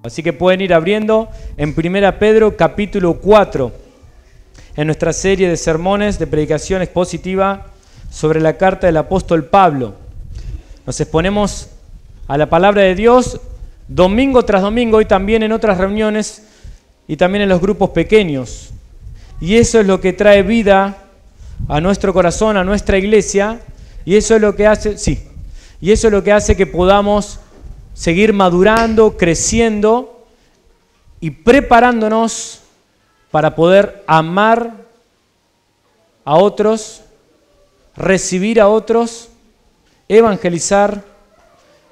Así que pueden ir abriendo en 1 Pedro capítulo 4, en nuestra serie de sermones de predicación expositiva sobre la carta del apóstol Pablo. Nos exponemos a la palabra de Dios domingo tras domingo y también en otras reuniones y también en los grupos pequeños. Y eso es lo que trae vida a nuestro corazón, a nuestra iglesia, y eso es lo que hace, que podamos seguir madurando, creciendo y preparándonos para poder amar a otros, recibir a otros, evangelizar,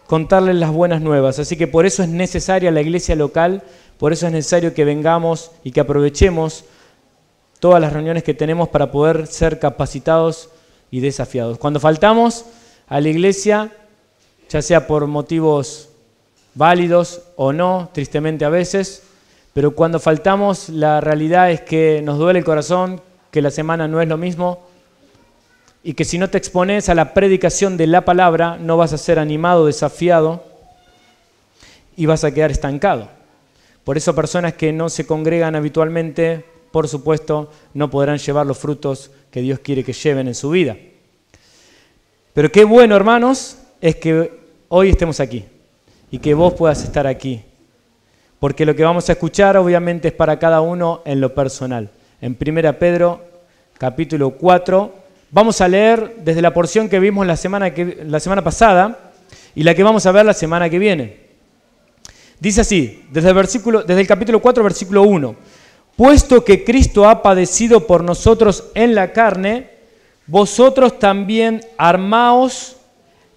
contarles las buenas nuevas. Así que por eso es necesaria la iglesia local, por eso es necesario que vengamos y que aprovechemos todas las reuniones que tenemos para poder ser capacitados y desafiados. Cuando faltamos a la iglesia, ya sea por motivos válidos o no, tristemente a veces, pero cuando faltamos, la realidad es que nos duele el corazón, que la semana no es lo mismo y que si no te expones a la predicación de la palabra, no vas a ser animado, desafiado y vas a quedar estancado. Por eso personas que no se congregan habitualmente, por supuesto, no podrán llevar los frutos que Dios quiere que lleven en su vida. Pero qué bueno, hermanos, es que hoy estemos aquí y que vos puedas estar aquí. Porque lo que vamos a escuchar obviamente es para cada uno en lo personal. En 1 Pedro, capítulo 4, vamos a leer desde la porción que vimos la semana pasada y la que vamos a ver la semana que viene. Dice así, desde el capítulo 4, versículo 1. Puesto que Cristo ha padecido por nosotros en la carne, vosotros también armaos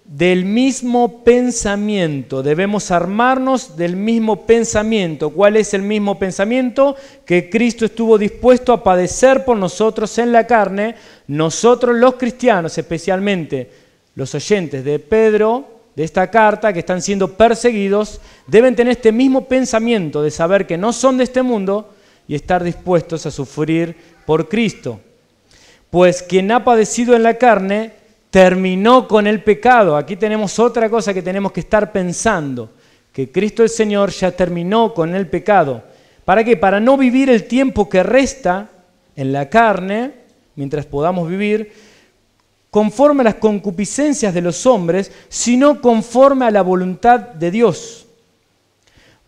del mismo pensamiento. Debemos armarnos del mismo pensamiento. ¿Cuál es el mismo pensamiento? Que Cristo estuvo dispuesto a padecer por nosotros en la carne. Nosotros los cristianos, especialmente los oyentes de Pedro, de esta carta, que están siendo perseguidos, deben tener este mismo pensamiento de saber que no son de este mundo y estar dispuestos a sufrir por Cristo. Pues quien ha padecido en la carne terminó con el pecado. Aquí tenemos otra cosa que tenemos que estar pensando, que Cristo el Señor ya terminó con el pecado. ¿Para qué? Para no vivir el tiempo que resta en la carne, mientras podamos vivir, conforme a las concupiscencias de los hombres, sino conforme a la voluntad de Dios.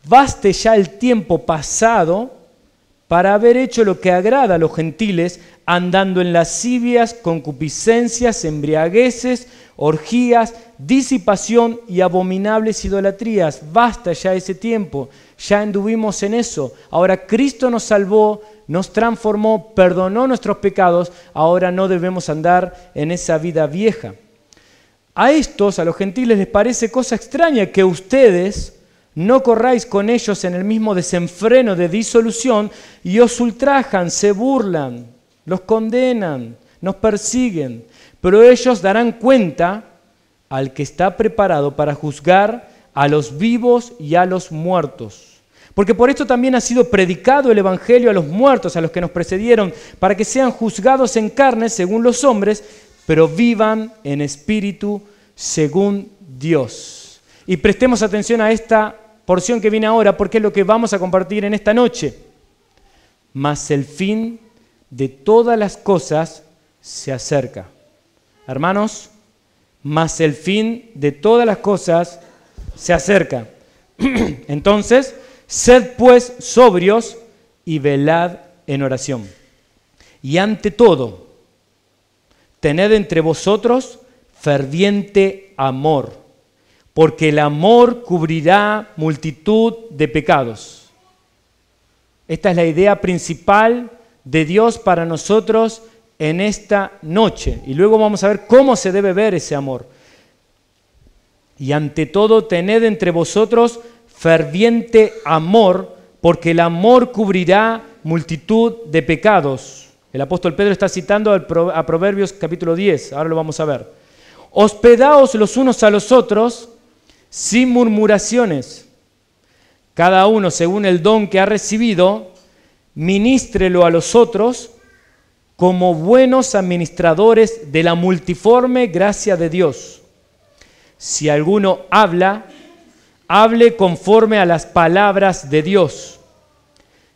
Baste ya el tiempo pasado para haber hecho lo que agrada a los gentiles, andando en lascivias, concupiscencias, embriagueces, orgías, disipación y abominables idolatrías. Basta ya ese tiempo, ya anduvimos en eso. Ahora Cristo nos salvó, nos transformó, perdonó nuestros pecados, ahora no debemos andar en esa vida vieja. A los gentiles, les parece cosa extraña que ustedes no corráis con ellos en el mismo desenfreno de disolución y os ultrajan, se burlan, los condenan, nos persiguen, pero ellos darán cuenta al que está preparado para juzgar a los vivos y a los muertos. Porque por esto también ha sido predicado el evangelio a los muertos, a los que nos precedieron, para que sean juzgados en carne según los hombres, pero vivan en espíritu según Dios. Y prestemos atención a esta porción que viene ahora, porque es lo que vamos a compartir en esta noche. Mas el fin de todas las cosas se acerca. Hermanos, mas el fin de todas las cosas se acerca. Entonces, sed pues sobrios y velad en oración. Y ante todo, tened entre vosotros ferviente amor, porque el amor cubrirá multitud de pecados. Esta es la idea principal de Dios para nosotros en esta noche. Y luego vamos a ver cómo se debe ver ese amor. Y ante todo, tened entre vosotros ferviente amor, porque el amor cubrirá multitud de pecados. El apóstol Pedro está citando a Proverbios capítulo 10, ahora lo vamos a ver. Hospedaos los unos a los otros sin murmuraciones. Cada uno según el don que ha recibido, ministrelo a los otros como buenos administradores de la multiforme gracia de Dios. Si alguno habla, hable conforme a las palabras de Dios.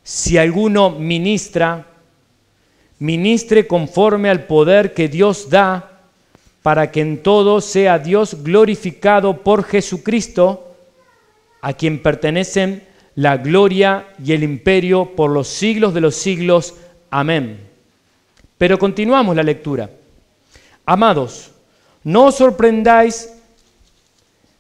Si alguno ministra, ministre conforme al poder que Dios da, para que en todo sea Dios glorificado por Jesucristo, a quien pertenecen la gloria y el imperio por los siglos de los siglos. Amén. Pero continuamos la lectura. Amados, no os sorprendáis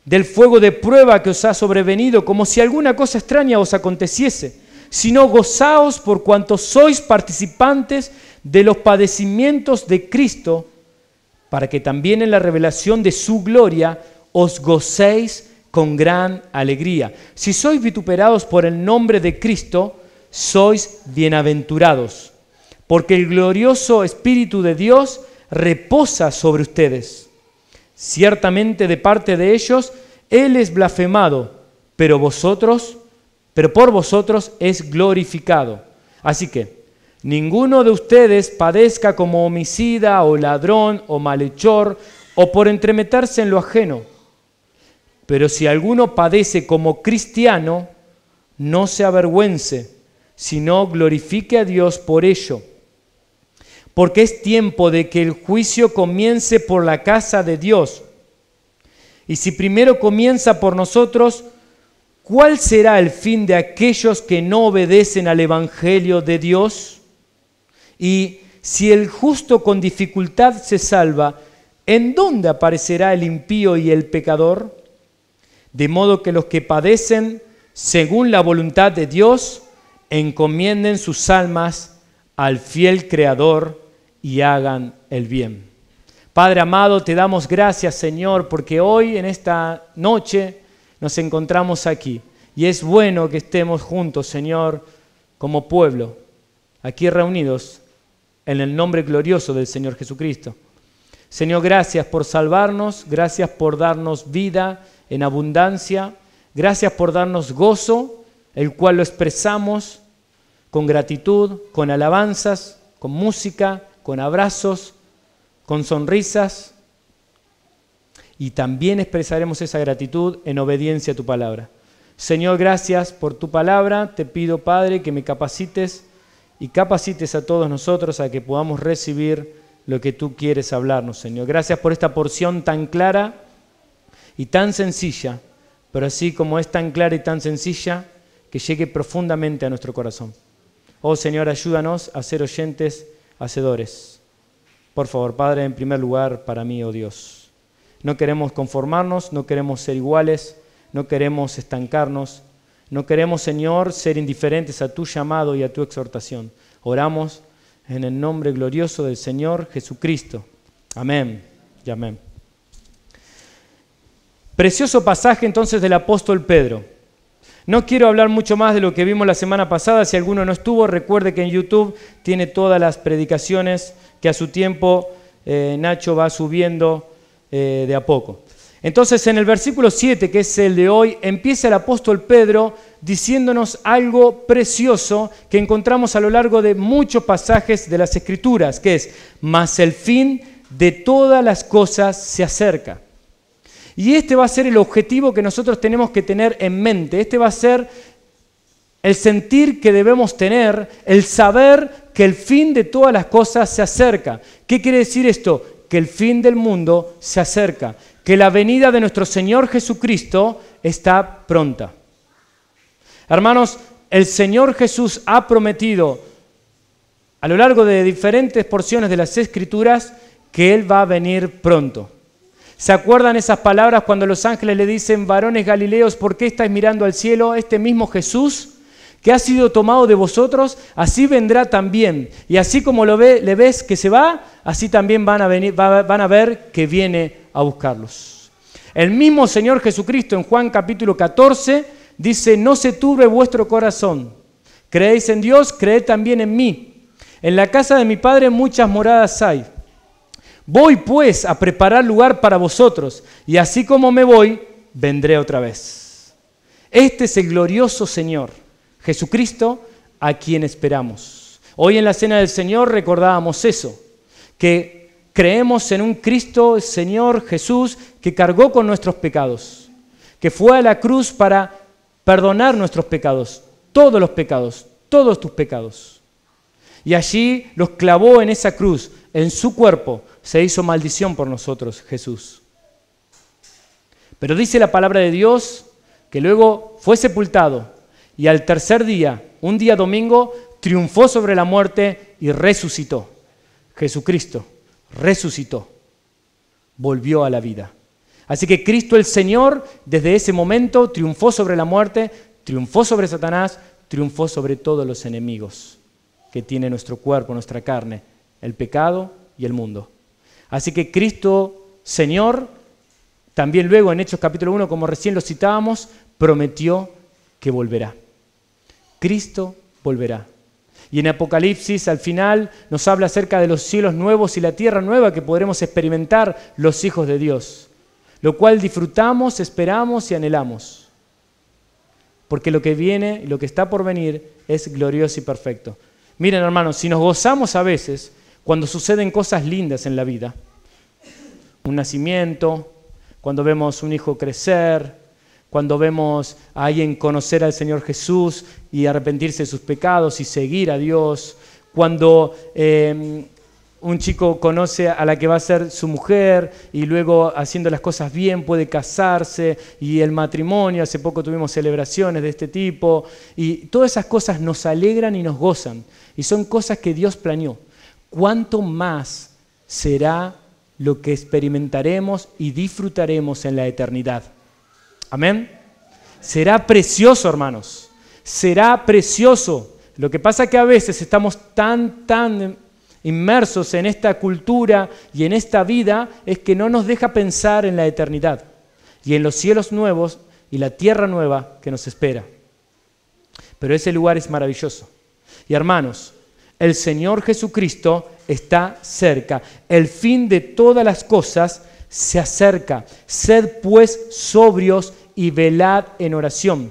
del fuego de prueba que os ha sobrevenido, como si alguna cosa extraña os aconteciese, sino gozaos por cuanto sois participantes de los padecimientos de Cristo, para que también en la revelación de su gloria os gocéis con gran alegría. Si sois vituperados por el nombre de Cristo, sois bienaventurados, porque el glorioso Espíritu de Dios reposa sobre ustedes. Ciertamente de parte de ellos Él es blasfemado, pero por vosotros es glorificado. Así que ninguno de ustedes padezca como homicida o ladrón o malhechor o por entremeterse en lo ajeno. Pero si alguno padece como cristiano, no se avergüence, sino glorifique a Dios por ello. Porque es tiempo de que el juicio comience por la casa de Dios. Y si primero comienza por nosotros, ¿cuál será el fin de aquellos que no obedecen al Evangelio de Dios? Y si el justo con dificultad se salva, ¿en dónde aparecerá el impío y el pecador? De modo que los que padecen según la voluntad de Dios, encomienden sus almas al fiel Creador y hagan el bien. Padre amado, te damos gracias, Señor, porque hoy en esta noche nos encontramos aquí. Y es bueno que estemos juntos, Señor, como pueblo, aquí reunidos en el nombre glorioso del Señor Jesucristo. Señor, gracias por salvarnos, gracias por darnos vida en abundancia, gracias por darnos gozo, el cual lo expresamos con gratitud, con alabanzas, con música, con abrazos, con sonrisas, y también expresaremos esa gratitud en obediencia a tu palabra. Señor, gracias por tu palabra. Te pido, Padre, que me capacites y capacites a todos nosotros a que podamos recibir lo que tú quieres hablarnos, Señor. Gracias por esta porción tan clara y tan sencilla, pero así como es tan clara y tan sencilla, que llegue profundamente a nuestro corazón. Oh Señor, ayúdanos a ser oyentes hacedores. Por favor, Padre, en primer lugar para mí, oh Dios. No queremos conformarnos, no queremos ser iguales, no queremos estancarnos, no queremos, Señor, ser indiferentes a tu llamado y a tu exhortación. Oramos en el nombre glorioso del Señor Jesucristo. Amén y amén. Precioso pasaje entonces del apóstol Pedro. No quiero hablar mucho más de lo que vimos la semana pasada. Si alguno no estuvo, recuerde que en YouTube tiene todas las predicaciones que a su tiempo Nacho va subiendo de a poco. Entonces en el versículo 7, que es el de hoy, empieza el apóstol Pedro diciéndonos algo precioso que encontramos a lo largo de muchos pasajes de las Escrituras, que es: mas el fin de todas las cosas se acerca. Y este va a ser el objetivo que nosotros tenemos que tener en mente. Este va a ser el sentir que debemos tener, el saber que el fin de todas las cosas se acerca. ¿Qué quiere decir esto? Que el fin del mundo se acerca, que la venida de nuestro Señor Jesucristo está pronta. Hermanos, el Señor Jesús ha prometido a lo largo de diferentes porciones de las Escrituras que Él va a venir pronto. ¿Se acuerdan esas palabras cuando los ángeles le dicen: varones galileos, ¿por qué estáis mirando al cielo? Este mismo Jesús que ha sido tomado de vosotros, así vendrá también. Y así como le ves que se va, así también van a ver que viene a buscarlos. El mismo Señor Jesucristo en Juan capítulo 14 dice: no se turbe vuestro corazón. Creéis en Dios, creed también en mí. En la casa de mi Padre muchas moradas hay. Voy pues a preparar lugar para vosotros, y así como me voy, vendré otra vez. Este es el glorioso Señor Jesucristo, a quien esperamos. Hoy en la Cena del Señor recordábamos eso, que creemos en un Cristo, Señor Jesús, que cargó con nuestros pecados, que fue a la cruz para perdonar nuestros pecados, todos tus pecados. Y allí los clavó en esa cruz, en su cuerpo, se hizo maldición por nosotros, Jesús. Pero dice la palabra de Dios que luego fue sepultado y al tercer día, un día domingo, triunfó sobre la muerte y resucitó. Jesucristo resucitó, volvió a la vida. Así que Cristo el Señor, desde ese momento, triunfó sobre la muerte, triunfó sobre Satanás, triunfó sobre todos los enemigos que tiene nuestro cuerpo, nuestra carne, el pecado y el mundo. Así que Cristo Señor, también luego en Hechos capítulo 1, como recién lo citábamos, prometió que volverá. Cristo volverá. Y en Apocalipsis, al final, nos habla acerca de los cielos nuevos y la tierra nueva que podremos experimentar los hijos de Dios, lo cual disfrutamos, esperamos y anhelamos. Porque lo que viene y lo que está por venir es glorioso y perfecto. Miren, hermanos, si nos gozamos a veces cuando suceden cosas lindas en la vida, un nacimiento, cuando vemos un hijo crecer, cuando vemos a alguien conocer al Señor Jesús y arrepentirse de sus pecados y seguir a Dios, cuando un chico conoce a la que va a ser su mujer y luego haciendo las cosas bien puede casarse, y el matrimonio, hace poco tuvimos celebraciones de este tipo, y todas esas cosas nos alegran y nos gozan, y son cosas que Dios planeó. ¿Cuánto más será lo que experimentaremos y disfrutaremos en la eternidad? Amén. Será precioso, hermanos. Será precioso. Lo que pasa es que a veces estamos tan inmersos en esta cultura y en esta vida, es que no nos deja pensar en la eternidad y en los cielos nuevos y la tierra nueva que nos espera. Pero ese lugar es maravilloso. Y hermanos, el Señor Jesucristo está cerca. El fin de todas las cosas se acerca. Sed pues sobrios y velad en oración.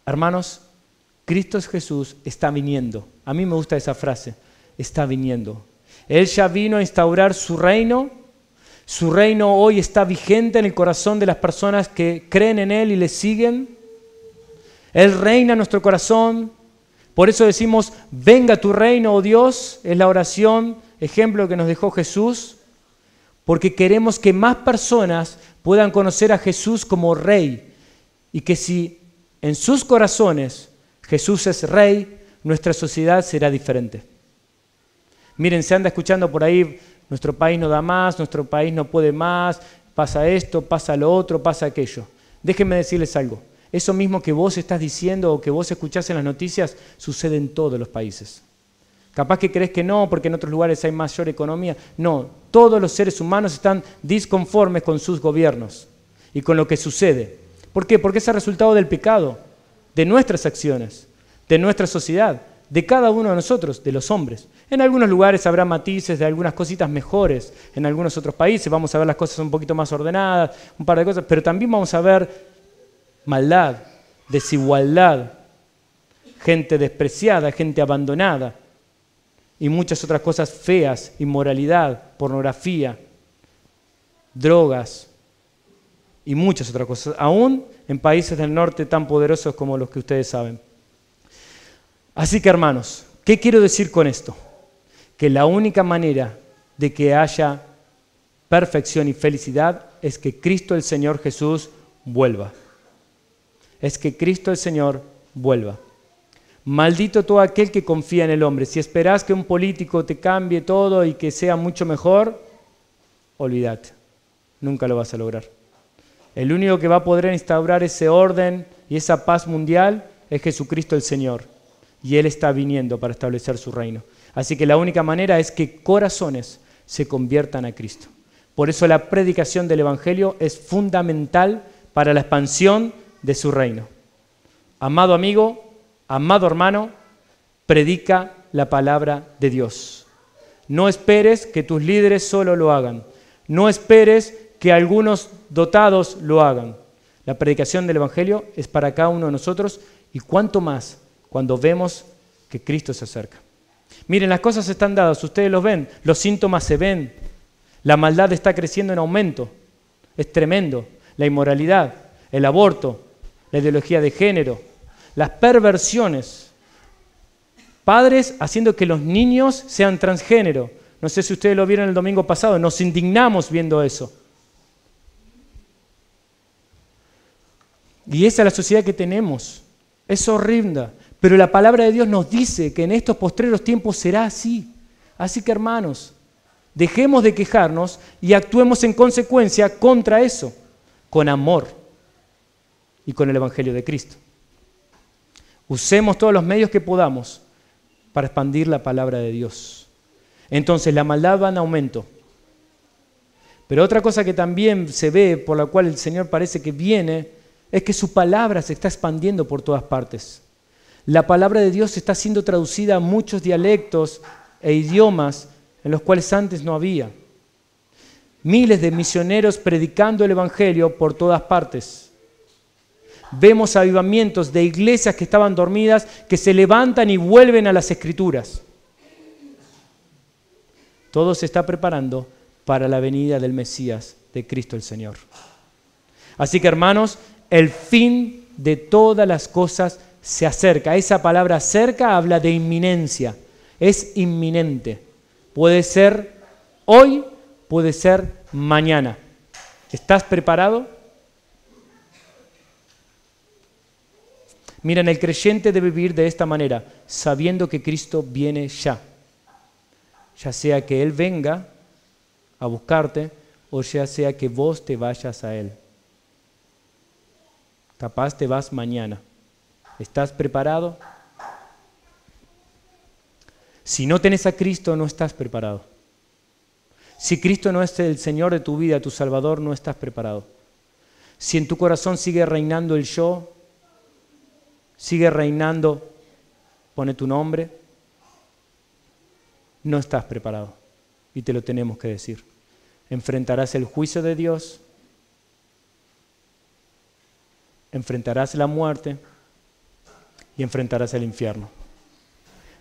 Hermanos, Cristo Jesús está viniendo. A mí me gusta esa frase, está viniendo. Él ya vino a instaurar su reino. Su reino hoy está vigente en el corazón de las personas que creen en Él y le siguen. Él reina en nuestro corazón. Por eso decimos, venga tu reino, oh Dios. Es la oración, ejemplo que nos dejó Jesús. Porque queremos que más personas puedan conocer a Jesús como Rey. Y que si en sus corazones Jesús es Rey, nuestra sociedad será diferente. Miren, se anda escuchando por ahí, nuestro país no da más, nuestro país no puede más, pasa esto, pasa lo otro, pasa aquello. Déjenme decirles algo. Eso mismo que vos estás diciendo o que vos escuchás en las noticias sucede en todos los países. Capaz que crees que no, porque en otros lugares hay mayor economía. No, todos los seres humanos están disconformes con sus gobiernos y con lo que sucede. ¿Por qué? Porque es el resultado del pecado, de nuestras acciones, de nuestra sociedad, de cada uno de nosotros, de los hombres. En algunos lugares habrá matices de algunas cositas mejores, en algunos otros países vamos a ver las cosas un poquito más ordenadas, un par de cosas, pero también vamos a ver maldad, desigualdad, gente despreciada, gente abandonada y muchas otras cosas feas, inmoralidad, pornografía, drogas y muchas otras cosas, aún en países del norte tan poderosos como los que ustedes saben. Así que, hermanos, ¿qué quiero decir con esto? Que la única manera de que haya perfección y felicidad es que Cristo el Señor Jesús vuelva. Es que Cristo el Señor vuelva. Maldito todo aquel que confía en el hombre. Si esperás que un político te cambie todo y que sea mucho mejor, olvídate. Nunca lo vas a lograr. El único que va a poder instaurar ese orden y esa paz mundial es Jesucristo el Señor. Y Él está viniendo para establecer su reino. Así que la única manera es que corazones se conviertan a Cristo. Por eso la predicación del Evangelio es fundamental para la expansión de su reino. Amado amigo, amado hermano, predica la palabra de Dios. No esperes que tus líderes solo lo hagan. No esperes que algunos dotados lo hagan. La predicación del Evangelio es para cada uno de nosotros, y cuánto más cuando vemos que Cristo se acerca. Miren, las cosas están dadas, ustedes los ven, los síntomas se ven, la maldad está creciendo en aumento, es tremendo. la inmoralidad, el aborto, la ideología de género, las perversiones. Padres haciendo que los niños sean transgénero. No sé si ustedes lo vieron el domingo pasado, nos indignamos viendo eso. Y esa es la sociedad que tenemos. Es horrible. Pero la palabra de Dios nos dice que en estos postreros tiempos será así. Así que, hermanos, dejemos de quejarnos y actuemos en consecuencia contra eso, con amor y con el Evangelio de Cristo. Usemos todos los medios que podamos para expandir la palabra de Dios. Entonces la maldad va en aumento. Pero otra cosa que también se ve, por la cual el Señor parece que viene, es que su palabra se está expandiendo por todas partes. La palabra de Dios está siendo traducida a muchos dialectos e idiomas en los cuales antes no había. Miles de misioneros predicando el Evangelio por todas partes. Vemos avivamientos de iglesias que estaban dormidas, que se levantan y vuelven a las Escrituras. Todo se está preparando para la venida del Mesías, de Cristo el Señor. Así que, hermanos, el fin de todas las cosas se acerca. Esa palabra cerca habla de inminencia. Es inminente. Puede ser hoy, puede ser mañana. ¿Estás preparado? Miren, el creyente debe vivir de esta manera, sabiendo que Cristo viene ya. Ya sea que Él venga a buscarte o ya sea que vos te vayas a Él. Capaz te vas mañana. ¿Estás preparado? Si no tenés a Cristo, no estás preparado. Si Cristo no es el Señor de tu vida, tu Salvador, no estás preparado. Si en tu corazón sigue reinando el yo, sigue reinando, pone tu nombre, no estás preparado. Y te lo tenemos que decir. Enfrentarás el juicio de Dios, enfrentarás la muerte y enfrentarás el infierno.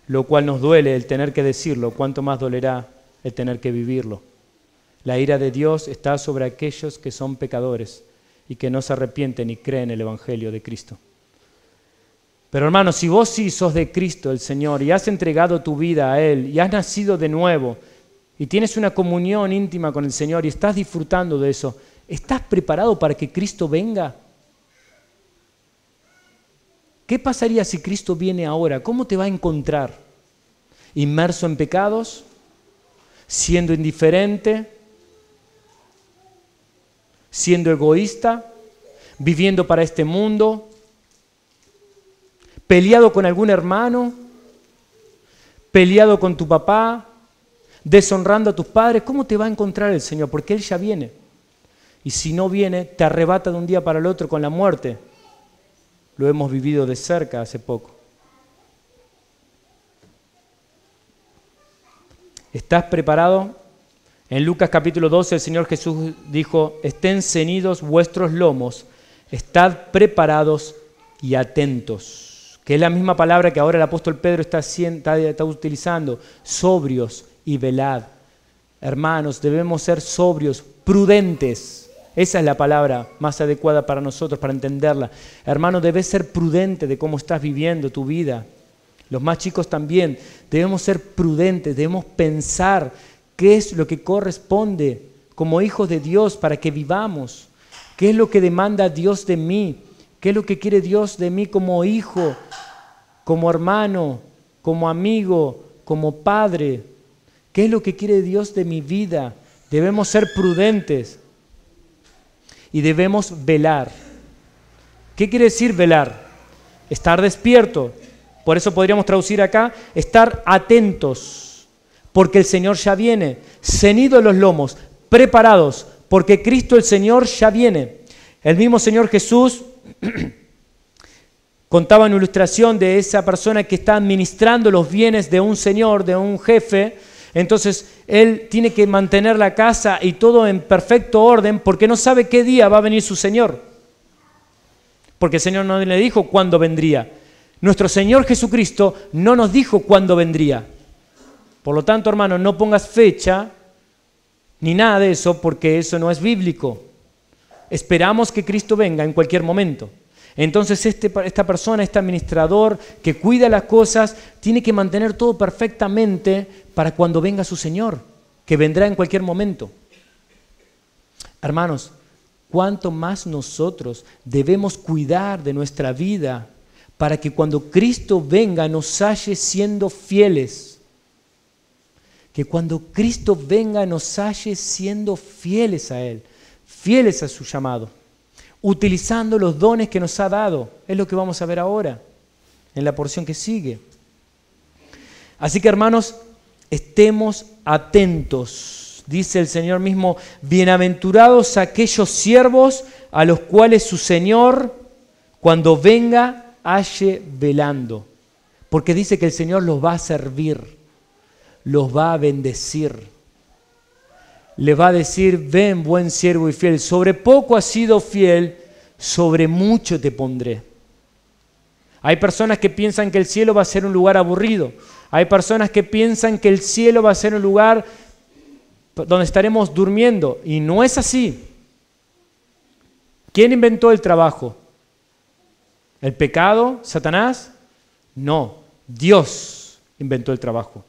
Lo cual nos duele el tener que decirlo, cuánto más dolerá el tener que vivirlo. La ira de Dios está sobre aquellos que son pecadores y que no se arrepienten y creen el Evangelio de Cristo. Pero hermanos, si vos sí sos de Cristo el Señor y has entregado tu vida a Él y has nacido de nuevo y tienes una comunión íntima con el Señor y estás disfrutando de eso, ¿estás preparado para que Cristo venga? ¿Qué pasaría si Cristo viene ahora? ¿Cómo te va a encontrar? ¿Inmerso en pecados? ¿Siendo indiferente? ¿Siendo egoísta? ¿Viviendo para este mundo? ¿Peleado con algún hermano? ¿Peleado con tu papá? ¿Deshonrando a tus padres? ¿Cómo te va a encontrar el Señor? Porque Él ya viene. Y si no viene, te arrebata de un día para el otro con la muerte. Lo hemos vivido de cerca hace poco. ¿Estás preparado? En Lucas capítulo 12 el Señor Jesús dijo: estén ceñidos vuestros lomos, estad preparados y atentos. Que es la misma palabra que ahora el apóstol Pedro está utilizando. Sobrios y velad. Hermanos, debemos ser sobrios, prudentes. Esa es la palabra más adecuada para nosotros, para entenderla. Hermano, debes ser prudente de cómo estás viviendo tu vida. Los más chicos también. Debemos ser prudentes, debemos pensar qué es lo que corresponde como hijos de Dios para que vivamos. ¿Qué es lo que demanda Dios de mí? ¿Qué es lo que quiere Dios de mí como hijo, como hermano, como amigo, como padre? ¿Qué es lo que quiere Dios de mi vida? Debemos ser prudentes. Y debemos velar. ¿Qué quiere decir velar? Estar despierto. Por eso podríamos traducir acá, estar atentos, porque el Señor ya viene. Ceñidos los lomos, preparados, porque Cristo el Señor ya viene. El mismo Señor Jesús contaba una ilustración de esa persona que está administrando los bienes de un señor, de un jefe. Entonces él tiene que mantener la casa y todo en perfecto orden porque no sabe qué día va a venir su Señor. Porque el Señor no le dijo cuándo vendría. Nuestro Señor Jesucristo no nos dijo cuándo vendría. Por lo tanto, hermano, no pongas fecha ni nada de eso porque eso no es bíblico. Esperamos que Cristo venga en cualquier momento. Entonces esta persona, este administrador que cuida las cosas, tiene que mantener todo perfectamente para cuando venga su Señor, que vendrá en cualquier momento. Hermanos, cuánto más nosotros debemos cuidar de nuestra vida para que cuando Cristo venga nos halle siendo fieles. Que cuando Cristo venga nos halle siendo fieles a Él, fieles a su llamado, utilizando los dones que nos ha dado. Es lo que vamos a ver ahora, en la porción que sigue. Así que, hermanos, estemos atentos. Dice el Señor mismo, bienaventurados aquellos siervos a los cuales su Señor, cuando venga, halle velando. Porque dice que el Señor los va a servir, los va a bendecir. Le va a decir, ven buen siervo y fiel, sobre poco has sido fiel, sobre mucho te pondré. Hay personas que piensan que el cielo va a ser un lugar aburrido. Hay personas que piensan que el cielo va a ser un lugar donde estaremos durmiendo. Y no es así. ¿Quién inventó el trabajo? ¿El pecado? ¿Satanás? No, Dios inventó el trabajo.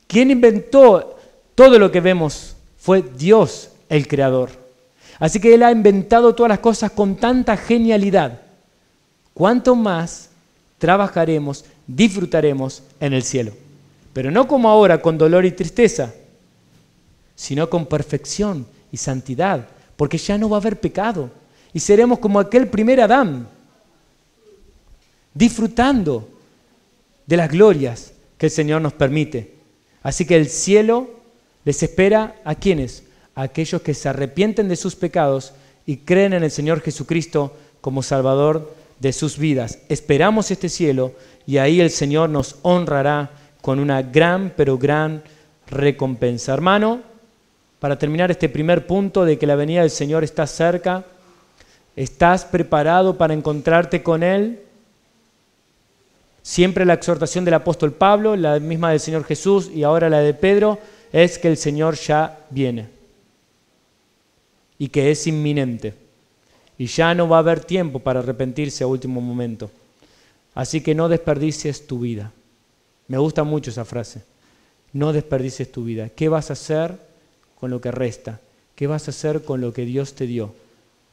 ¿Quién inventó todo lo que vemos? Fue Dios el creador. Así que Él ha inventado todas las cosas con tanta genialidad. ¿Cuánto más trabajaremos, disfrutaremos en el cielo? Pero no como ahora, con dolor y tristeza, sino con perfección y santidad, porque ya no va a haber pecado. Y seremos como aquel primer Adán, disfrutando de las glorias que el Señor nos permite. Así que el cielo les espera ¿a quiénes? A aquellos que se arrepienten de sus pecados y creen en el Señor Jesucristo como Salvador de sus vidas. Esperamos este cielo y ahí el Señor nos honrará con una gran, pero gran recompensa. Hermano, para terminar este primer punto de que la venida del Señor está cerca, ¿estás preparado para encontrarte con Él? Siempre la exhortación del apóstol Pablo, la misma del Señor Jesús y ahora la de Pedro, es que el Señor ya viene y que es inminente y ya no va a haber tiempo para arrepentirse a último momento. Así que no desperdicies tu vida. Me gusta mucho esa frase. No desperdicies tu vida. ¿Qué vas a hacer con lo que resta? ¿Qué vas a hacer con lo que Dios te dio?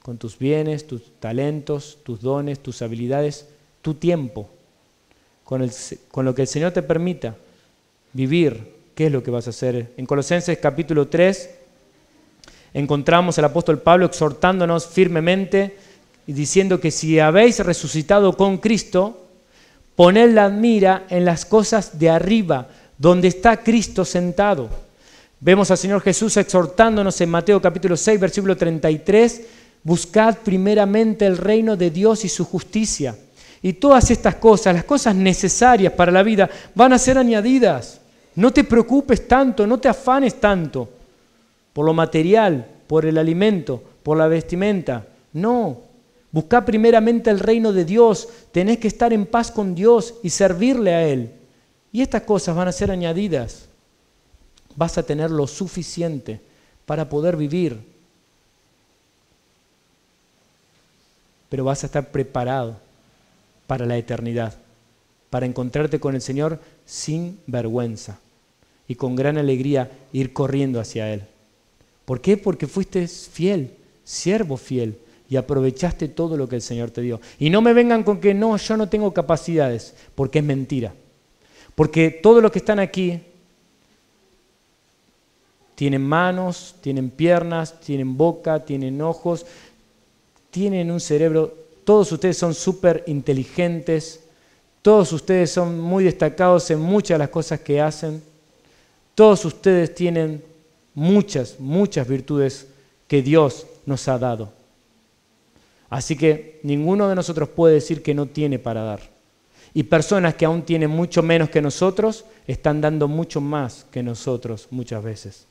Con tus bienes, tus talentos, tus dones, tus habilidades, tu tiempo. Con lo que el Señor te permita vivir. ¿Qué es lo que vas a hacer? En Colosenses capítulo 3 encontramos al apóstol Pablo exhortándonos firmemente y diciendo que si habéis resucitado con Cristo, poned la mira en las cosas de arriba, donde está Cristo sentado. Vemos al Señor Jesús exhortándonos en Mateo capítulo 6, versículo 33, buscad primeramente el reino de Dios y su justicia. Y todas estas cosas, las cosas necesarias para la vida, van a ser añadidas. No te preocupes tanto, no te afanes tanto por lo material, por el alimento, por la vestimenta. No, busca primeramente el reino de Dios, tenés que estar en paz con Dios y servirle a Él. Y estas cosas van a ser añadidas. Vas a tener lo suficiente para poder vivir. Pero vas a estar preparado para la eternidad, para encontrarte con el Señor sin vergüenza y con gran alegría ir corriendo hacia Él. ¿Por qué? Porque fuiste fiel, siervo fiel, y aprovechaste todo lo que el Señor te dio. Y no me vengan con que no, yo no tengo capacidades, porque es mentira. Porque todos los que están aquí tienen manos, tienen piernas, tienen boca, tienen ojos, tienen un cerebro. Todos ustedes son súper inteligentes, todos ustedes son muy destacados en muchas de las cosas que hacen. Todos ustedes tienen muchas virtudes que Dios nos ha dado. Así que ninguno de nosotros puede decir que no tiene para dar. Y personas que aún tienen mucho menos que nosotros, están dando mucho más que nosotros muchas veces.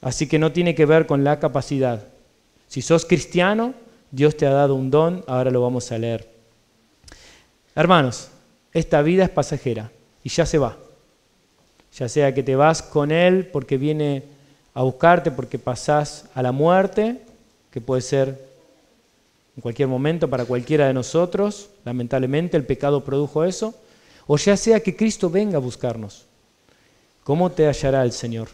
Así que no tiene que ver con la capacidad. Si sos cristiano, Dios te ha dado un don, ahora lo vamos a leer. Hermanos, esta vida es pasajera y ya se va. Ya sea que te vas con Él porque viene a buscarte, porque pasás a la muerte, que puede ser en cualquier momento para cualquiera de nosotros, lamentablemente el pecado produjo eso, o ya sea que Cristo venga a buscarnos. ¿Cómo te hallará el Señor?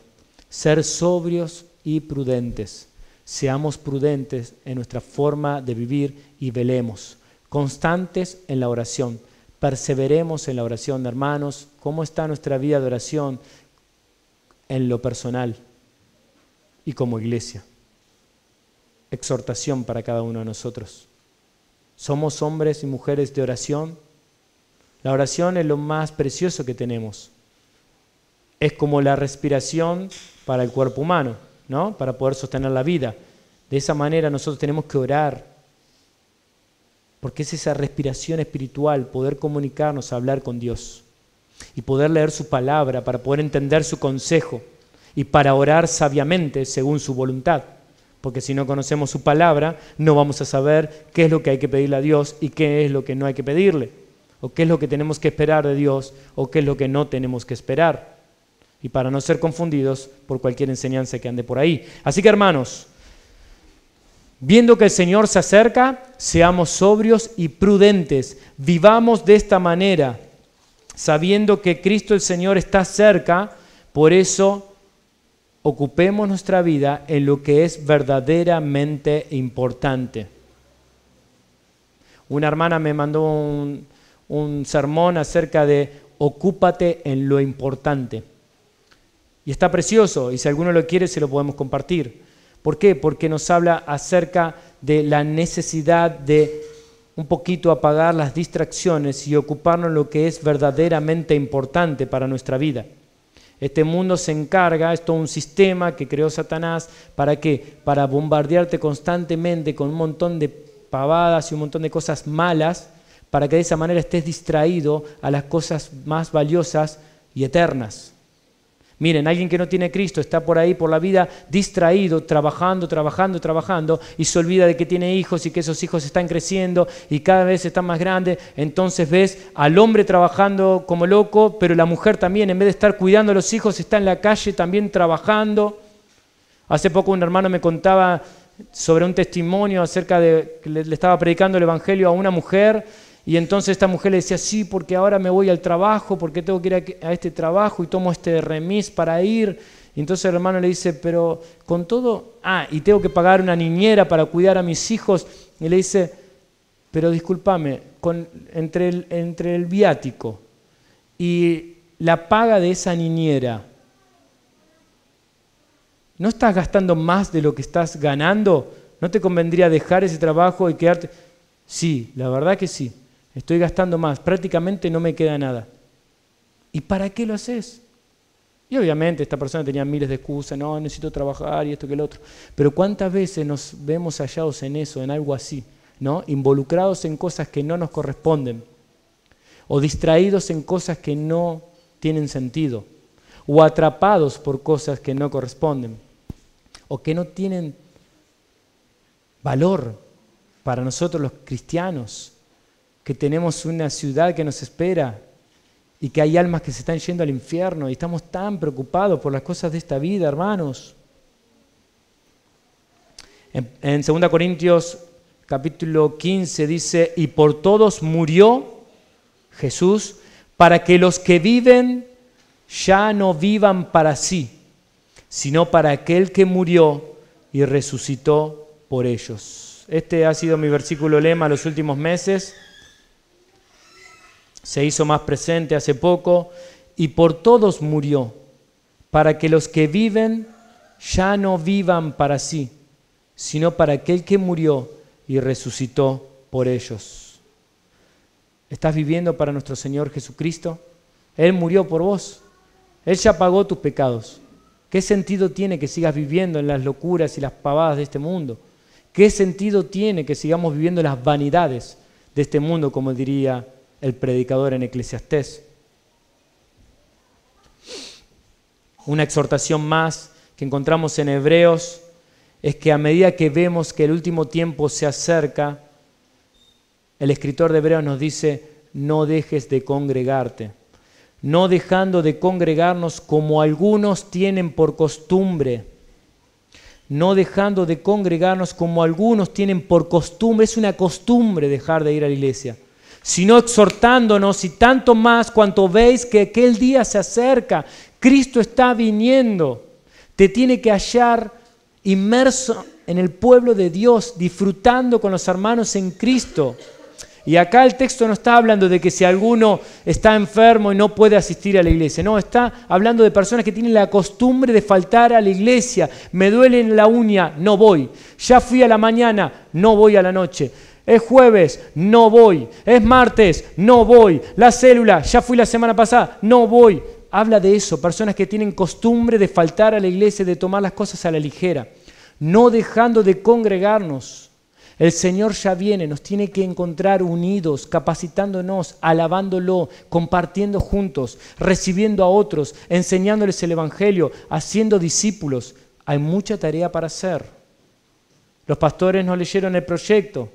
Ser sobrios y prudentes. Seamos prudentes en nuestra forma de vivir y velemos. Constantes en la oración. Perseveremos en la oración, hermanos. ¿Cómo está nuestra vida de oración en lo personal y como iglesia? Exhortación para cada uno de nosotros. ¿Somos hombres y mujeres de oración? La oración es lo más precioso que tenemos. Es como la respiración para el cuerpo humano, ¿no? Para poder sostener la vida. De esa manera nosotros tenemos que orar, porque es esa respiración espiritual, poder comunicarnos, hablar con Dios y poder leer su palabra para poder entender su consejo y para orar sabiamente según su voluntad. Porque si no conocemos su palabra, no vamos a saber qué es lo que hay que pedirle a Dios y qué es lo que no hay que pedirle, o qué es lo que tenemos que esperar de Dios o qué es lo que no tenemos que esperar. Y para no ser confundidos por cualquier enseñanza que ande por ahí. Así que, hermanos, viendo que el Señor se acerca, seamos sobrios y prudentes. Vivamos de esta manera, sabiendo que Cristo el Señor está cerca. Por eso, ocupemos nuestra vida en lo que es verdaderamente importante. Una hermana me mandó un sermón acerca de ocúpate en lo importante. Y está precioso, y si alguno lo quiere se lo podemos compartir. ¿Por qué? Porque nos habla acerca de la necesidad de un poquito apagar las distracciones y ocuparnos en lo que es verdaderamente importante para nuestra vida. Este mundo se encarga, es todo un sistema que creó Satanás, ¿para qué? Para bombardearte constantemente con un montón de pavadas y un montón de cosas malas, para que de esa manera estés distraído a las cosas más valiosas y eternas. Miren, alguien que no tiene Cristo está por ahí, por la vida, distraído, trabajando, y se olvida de que tiene hijos y que esos hijos están creciendo y cada vez están más grandes. Entonces ves al hombre trabajando como loco, pero la mujer también, en vez de estar cuidando a los hijos, está en la calle también trabajando. Hace poco un hermano me contaba sobre un testimonio acerca de que le estaba predicando el evangelio a una mujer. Y entonces esta mujer le decía, sí, porque ahora me voy al trabajo, porque tengo que ir a este trabajo y tomo este remis para ir. Y entonces el hermano le dice, pero con todo, y tengo que pagar una niñera para cuidar a mis hijos. Y le dice, pero discúlpame, entre el viático y la paga de esa niñera, ¿no estás gastando más de lo que estás ganando? ¿No te convendría dejar ese trabajo y quedarte? Sí, la verdad que sí. Estoy gastando más, prácticamente no me queda nada. ¿Y para qué lo haces? Y obviamente esta persona tenía miles de excusas, no, necesito trabajar y esto que el otro. Pero ¿cuántas veces nos vemos hallados en eso, en algo así, ¿no? Involucrados en cosas que no nos corresponden, o distraídos en cosas que no tienen sentido, o atrapados por cosas que no corresponden, o que no tienen valor para nosotros los cristianos, que tenemos una ciudad que nos espera y que hay almas que se están yendo al infierno y estamos tan preocupados por las cosas de esta vida, hermanos. En 2 Corintios capítulo 15 dice, y por todos murió Jesús para que los que viven ya no vivan para sí, sino para aquel que murió y resucitó por ellos. Este ha sido mi versículo lema los últimos meses. Se hizo más presente hace poco. Y por todos murió, para que los que viven ya no vivan para sí, sino para aquel que murió y resucitó por ellos. ¿Estás viviendo para nuestro Señor Jesucristo? Él murió por vos. Él ya pagó tus pecados. ¿Qué sentido tiene que sigas viviendo en las locuras y las pavadas de este mundo? ¿Qué sentido tiene que sigamos viviendo las vanidades de este mundo, como diría el predicador en Eclesiastés? Una exhortación más que encontramos en Hebreos es que a medida que vemos que el último tiempo se acerca, el escritor de Hebreos nos dice, no dejes de congregarte, no dejando de congregarnos como algunos tienen por costumbre. no dejando de congregarnos como algunos tienen por costumbre, es una costumbre dejar de ir a la iglesia, sino exhortándonos, y tanto más cuanto veis que aquel día se acerca. Cristo está viniendo. Te tiene que hallar inmerso en el pueblo de Dios, disfrutando con los hermanos en Cristo. Y acá el texto no está hablando de que si alguno está enfermo y no puede asistir a la iglesia. No, está hablando de personas que tienen la costumbre de faltar a la iglesia. Me duele en la uña, no voy. Ya fui a la mañana, no voy a la noche. Es jueves, no voy. Es martes, no voy. La célula, ya fui la semana pasada, no voy. Habla de eso, personas que tienen costumbre de faltar a la iglesia, de tomar las cosas a la ligera. No dejando de congregarnos. El Señor ya viene, nos tiene que encontrar unidos, capacitándonos, alabándolo, compartiendo juntos, recibiendo a otros, enseñándoles el Evangelio, haciendo discípulos. Hay mucha tarea para hacer. Los pastores nos leyeron el proyecto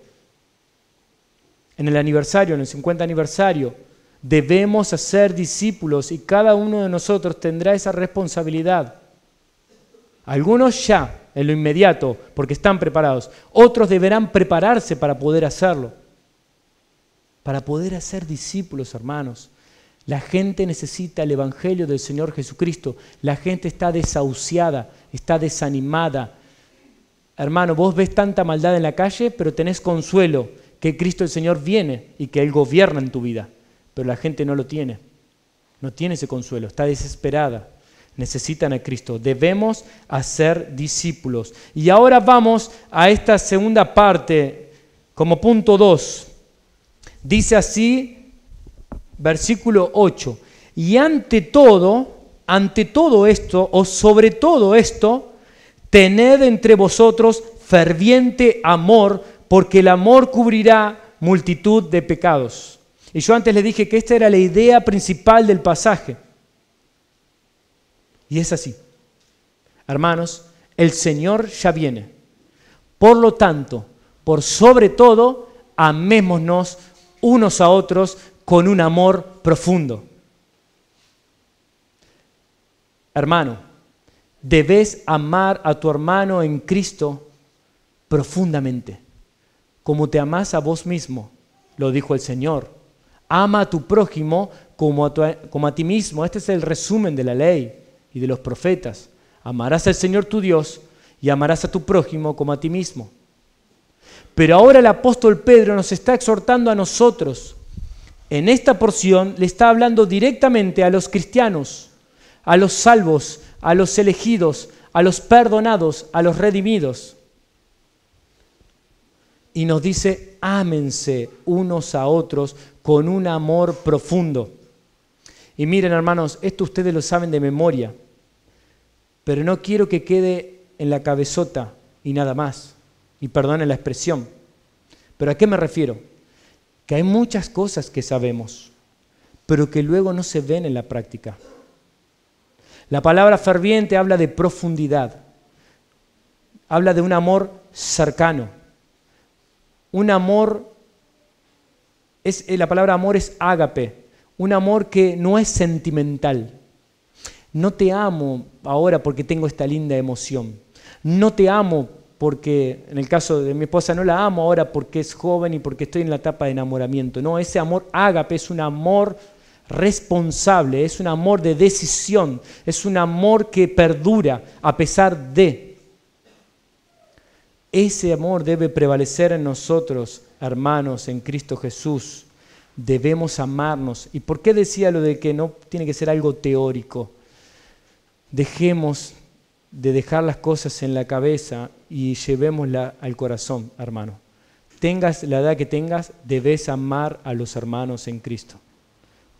en el aniversario, en el 50 aniversario. Debemos hacer discípulos y cada uno de nosotros tendrá esa responsabilidad. Algunos ya, en lo inmediato, porque están preparados. Otros deberán prepararse para poder hacerlo. Para poder hacer discípulos, hermanos. La gente necesita el Evangelio del Señor Jesucristo. La gente está desahuciada, está desanimada. Hermano, vos ves tanta maldad en la calle, pero tenés consuelo que Cristo el Señor viene y que Él gobierna en tu vida. Pero la gente no lo tiene. No tiene ese consuelo, está desesperada. Necesitan a Cristo. Debemos hacer discípulos. Y ahora vamos a esta segunda parte, como punto 2. Dice así, versículo 8. Y ante todo esto, o sobre todo esto, tened entre vosotros ferviente amor, porque el amor cubrirá multitud de pecados. Y yo antes le dije que esta era la idea principal del pasaje. Y es así. Hermanos, el Señor ya viene. Por lo tanto, por sobre todo, amémonos unos a otros con un amor profundo. Hermano, debes amar a tu hermano en Cristo profundamente, como te amás a vos mismo, lo dijo el Señor. Ama a tu prójimo como a ti mismo. Este es el resumen de la ley y de los profetas. Amarás al Señor tu Dios y amarás a tu prójimo como a ti mismo. Pero ahora el apóstol Pedro nos está exhortando a nosotros. En esta porción le está hablando directamente a los cristianos, a los salvos, a los elegidos, a los perdonados, a los redimidos. Y nos dice, ámense unos a otros con un amor profundo. Y miren, hermanos, esto ustedes lo saben de memoria, pero no quiero que quede en la cabezota y nada más. Y perdonen la expresión. ¿Pero a qué me refiero? Que hay muchas cosas que sabemos, pero que luego no se ven en la práctica. La palabra ferviente habla de profundidad, habla de un amor cercano. Un amor, la palabra amor es ágape, un amor que no es sentimental. No te amo ahora porque tengo esta linda emoción. No te amo porque, en el caso de mi esposa, no la amo ahora porque es joven y porque estoy en la etapa de enamoramiento. No, ese amor ágape es un amor responsable, es un amor de decisión, es un amor que perdura a pesar de. Ese amor debe prevalecer en nosotros, hermanos, en Cristo Jesús. Debemos amarnos. ¿Y por qué decía lo de que no tiene que ser algo teórico? Dejemos de dejar las cosas en la cabeza y llevémosla al corazón, hermano. Tengas la edad que tengas, debes amar a los hermanos en Cristo.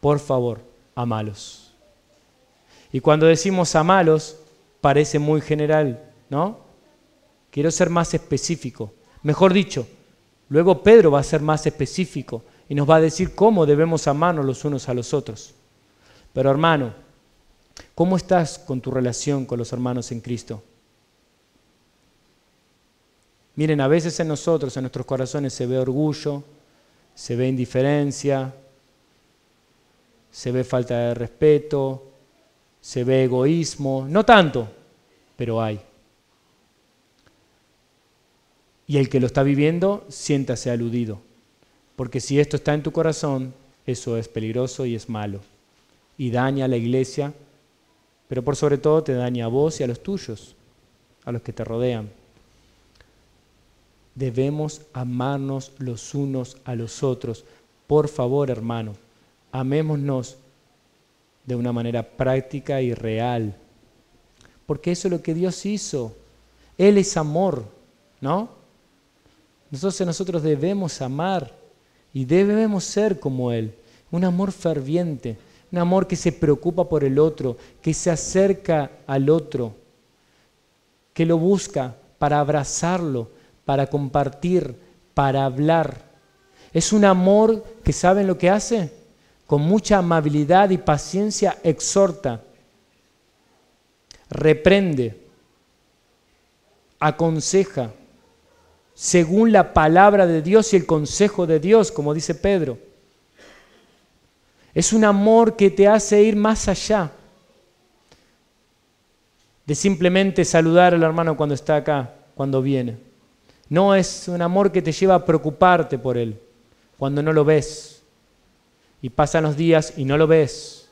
Por favor, amalos. Y cuando decimos amalos, parece muy general, ¿no? Quiero ser más específico. Mejor dicho, luego Pedro va a ser más específico y nos va a decir cómo debemos amarnos los unos a los otros. Pero hermano, ¿cómo estás con tu relación con los hermanos en Cristo? Miren, a veces en nosotros, en nuestros corazones, se ve orgullo, se ve indiferencia, se ve falta de respeto, se ve egoísmo. No tanto, pero hay. Y el que lo está viviendo, siéntase aludido. Porque si esto está en tu corazón, eso es peligroso y es malo. Y daña a la iglesia, pero por sobre todo te daña a vos y a los tuyos, a los que te rodean. Debemos amarnos los unos a los otros. Por favor, hermano, amémonos de una manera práctica y real. Porque eso es lo que Dios hizo. Él es amor, ¿no? Nosotros debemos amar y debemos ser como Él. Un amor ferviente, un amor que se preocupa por el otro, que se acerca al otro, que lo busca para abrazarlo, para compartir, para hablar. Es un amor que, ¿saben lo que hace? Con mucha amabilidad y paciencia exhorta, reprende, aconseja, según la palabra de Dios y el consejo de Dios, como dice Pedro. Es un amor que te hace ir más allá de simplemente saludar al hermano cuando está acá, cuando viene. No, es un amor que te lleva a preocuparte por él, cuando no lo ves. Y pasan los días y no lo ves.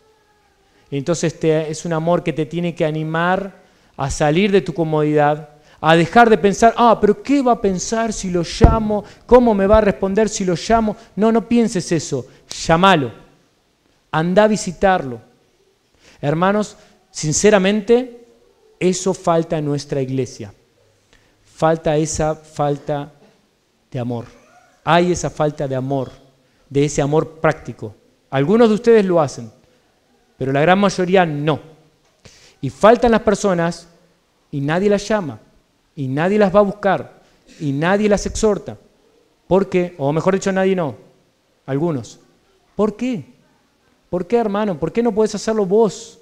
Y entonces es un amor que te tiene que animar a salir de tu comodidad, a dejar de pensar, pero ¿qué va a pensar si lo llamo? ¿Cómo me va a responder si lo llamo? No pienses eso, llámalo, anda a visitarlo. Hermanos, sinceramente, eso falta en nuestra iglesia. Falta esa falta de amor. Hay esa falta de amor, de ese amor práctico. Algunos de ustedes lo hacen, pero la gran mayoría no. Y faltan las personas y nadie las llama. Y nadie las va a buscar, y nadie las exhorta. ¿Por qué? O mejor dicho, nadie no. Algunos. ¿Por qué? ¿Por qué, hermano? ¿Por qué no puedes hacerlo vos?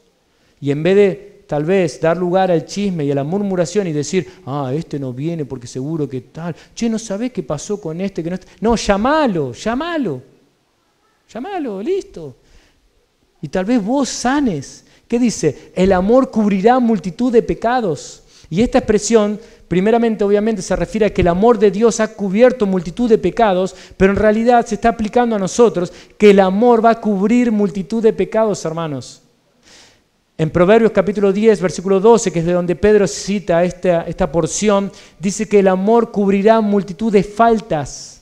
Y en vez de, tal vez, dar lugar al chisme y a la murmuración y decir, este no viene porque seguro que tal. Che, ¿no sabés qué pasó con este? Que no, no, llámalo. Llámalo, listo. Y tal vez vos sanes. ¿Qué dice? El amor cubrirá multitud de pecados. Y esta expresión, primeramente, obviamente, se refiere a que el amor de Dios ha cubierto multitud de pecados, pero en realidad se está aplicando a nosotros que el amor va a cubrir multitud de pecados, hermanos. En Proverbios capítulo 10, versículo 12, que es de donde Pedro cita esta porción, dice que el amor cubrirá multitud de faltas.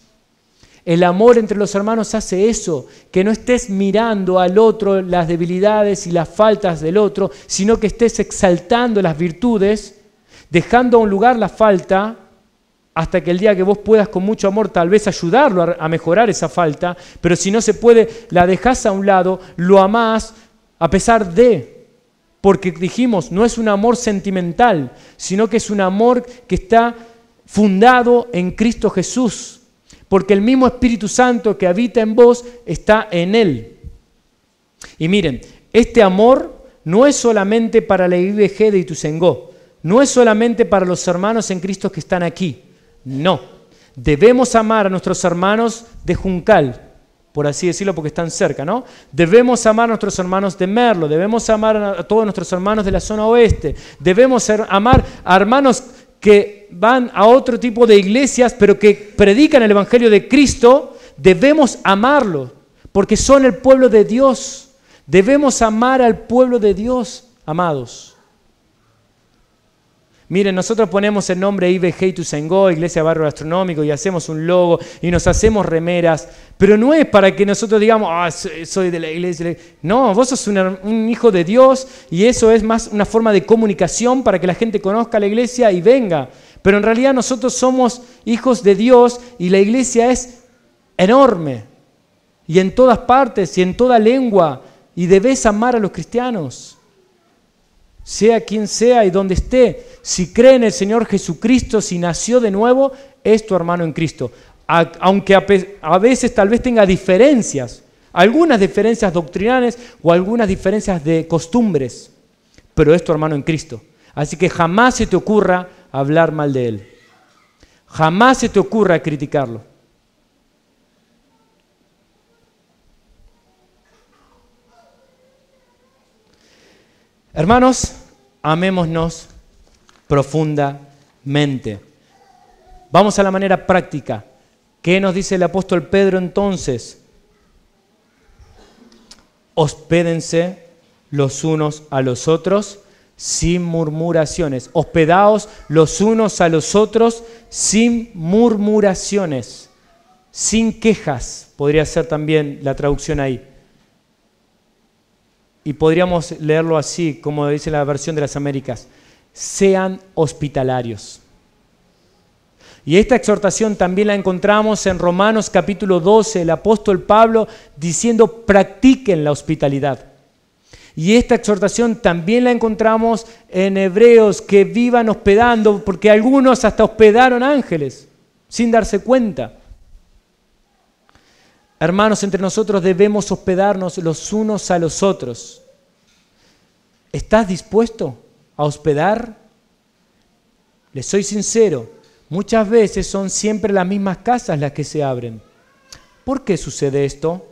El amor entre los hermanos hace eso, que no estés mirando al otro las debilidades y las faltas del otro, sino que estés exaltando las virtudes, dejando a un lugar la falta, hasta que el día que vos puedas con mucho amor tal vez ayudarlo a mejorar esa falta, pero si no se puede, la dejás a un lado, lo amás a pesar de, porque dijimos, no es un amor sentimental, sino que es un amor que está fundado en Cristo Jesús, porque el mismo Espíritu Santo que habita en vos está en Él. Y miren, este amor no es solamente para la IBG de Ituzaingó, no es solamente para los hermanos en Cristo que están aquí, no. Debemos amar a nuestros hermanos de Juncal, por así decirlo, porque están cerca, ¿no? Debemos amar a nuestros hermanos de Merlo, debemos amar a todos nuestros hermanos de la zona oeste, debemos amar a hermanos que van a otro tipo de iglesias, pero que predican el Evangelio de Cristo. Debemos amarlos, porque son el pueblo de Dios. Debemos amar al pueblo de Dios, amados. Miren, nosotros ponemos el nombre IBG Ituzaingó, Iglesia Barrio Gastronómico, y hacemos un logo y nos hacemos remeras, pero no es para que nosotros digamos, soy de la iglesia. No, vos sos un hijo de Dios y eso es más una forma de comunicación para que la gente conozca la iglesia y venga. Pero en realidad nosotros somos hijos de Dios y la iglesia es enorme y en todas partes y en toda lengua, y debes amar a los cristianos. Sea quien sea y donde esté, si cree en el Señor Jesucristo, si nació de nuevo, es tu hermano en Cristo. Aunque a veces tal vez tenga diferencias, algunas diferencias doctrinales o algunas diferencias de costumbres, pero es tu hermano en Cristo. Así que jamás se te ocurra hablar mal de él. Jamás se te ocurra criticarlo. Hermanos, amémonos profundamente. Vamos a la manera práctica. ¿Qué nos dice el apóstol Pedro entonces? Hospédense los unos a los otros sin murmuraciones. Hospedaos los unos a los otros sin murmuraciones, sin quejas, podría ser también la traducción ahí. Y podríamos leerlo así, como dice la versión de las Américas: sean hospitalarios. Y esta exhortación también la encontramos en Romanos capítulo 12, el apóstol Pablo diciendo: practiquen la hospitalidad. Y esta exhortación también la encontramos en Hebreos, que vivan hospedando, porque algunos hasta hospedaron ángeles sin darse cuenta. Hermanos, entre nosotros debemos hospedarnos los unos a los otros. ¿Estás dispuesto a hospedar? Les soy sincero, muchas veces son siempre las mismas casas las que se abren. ¿Por qué sucede esto?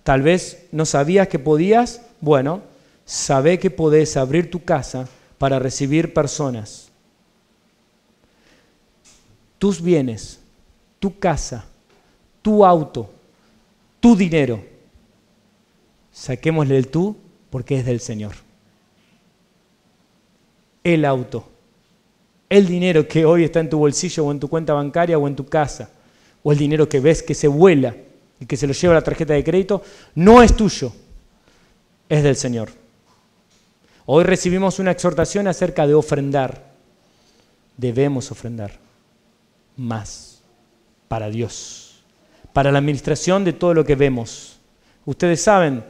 Tal vez no sabías que podías. Bueno, sabé que podés abrir tu casa para recibir personas. Tus bienes, tu casa, tu auto, tu dinero. Saquémosle el tú porque es del Señor. El auto, el dinero que hoy está en tu bolsillo o en tu cuenta bancaria o en tu casa, o el dinero que ves que se vuela y que se lo lleva la tarjeta de crédito, no es tuyo, es del Señor. Hoy recibimos una exhortación acerca de ofrendar. Debemos ofrendar más para Dios, para la administración de todo lo que vemos. Ustedes saben,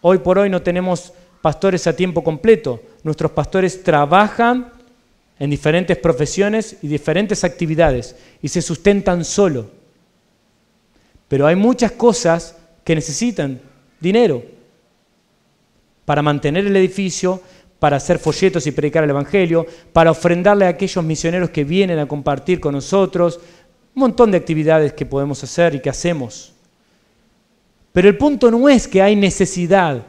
hoy por hoy no tenemos pastores a tiempo completo. Nuestros pastores trabajan en diferentes profesiones y diferentes actividades y se sustentan solo. Pero hay muchas cosas que necesitan dinero para mantener el edificio, para hacer folletos y predicar el Evangelio, para ofrendarle a aquellos misioneros que vienen a compartir con nosotros, un montón de actividades que podemos hacer y que hacemos. Pero el punto no es que hay necesidad,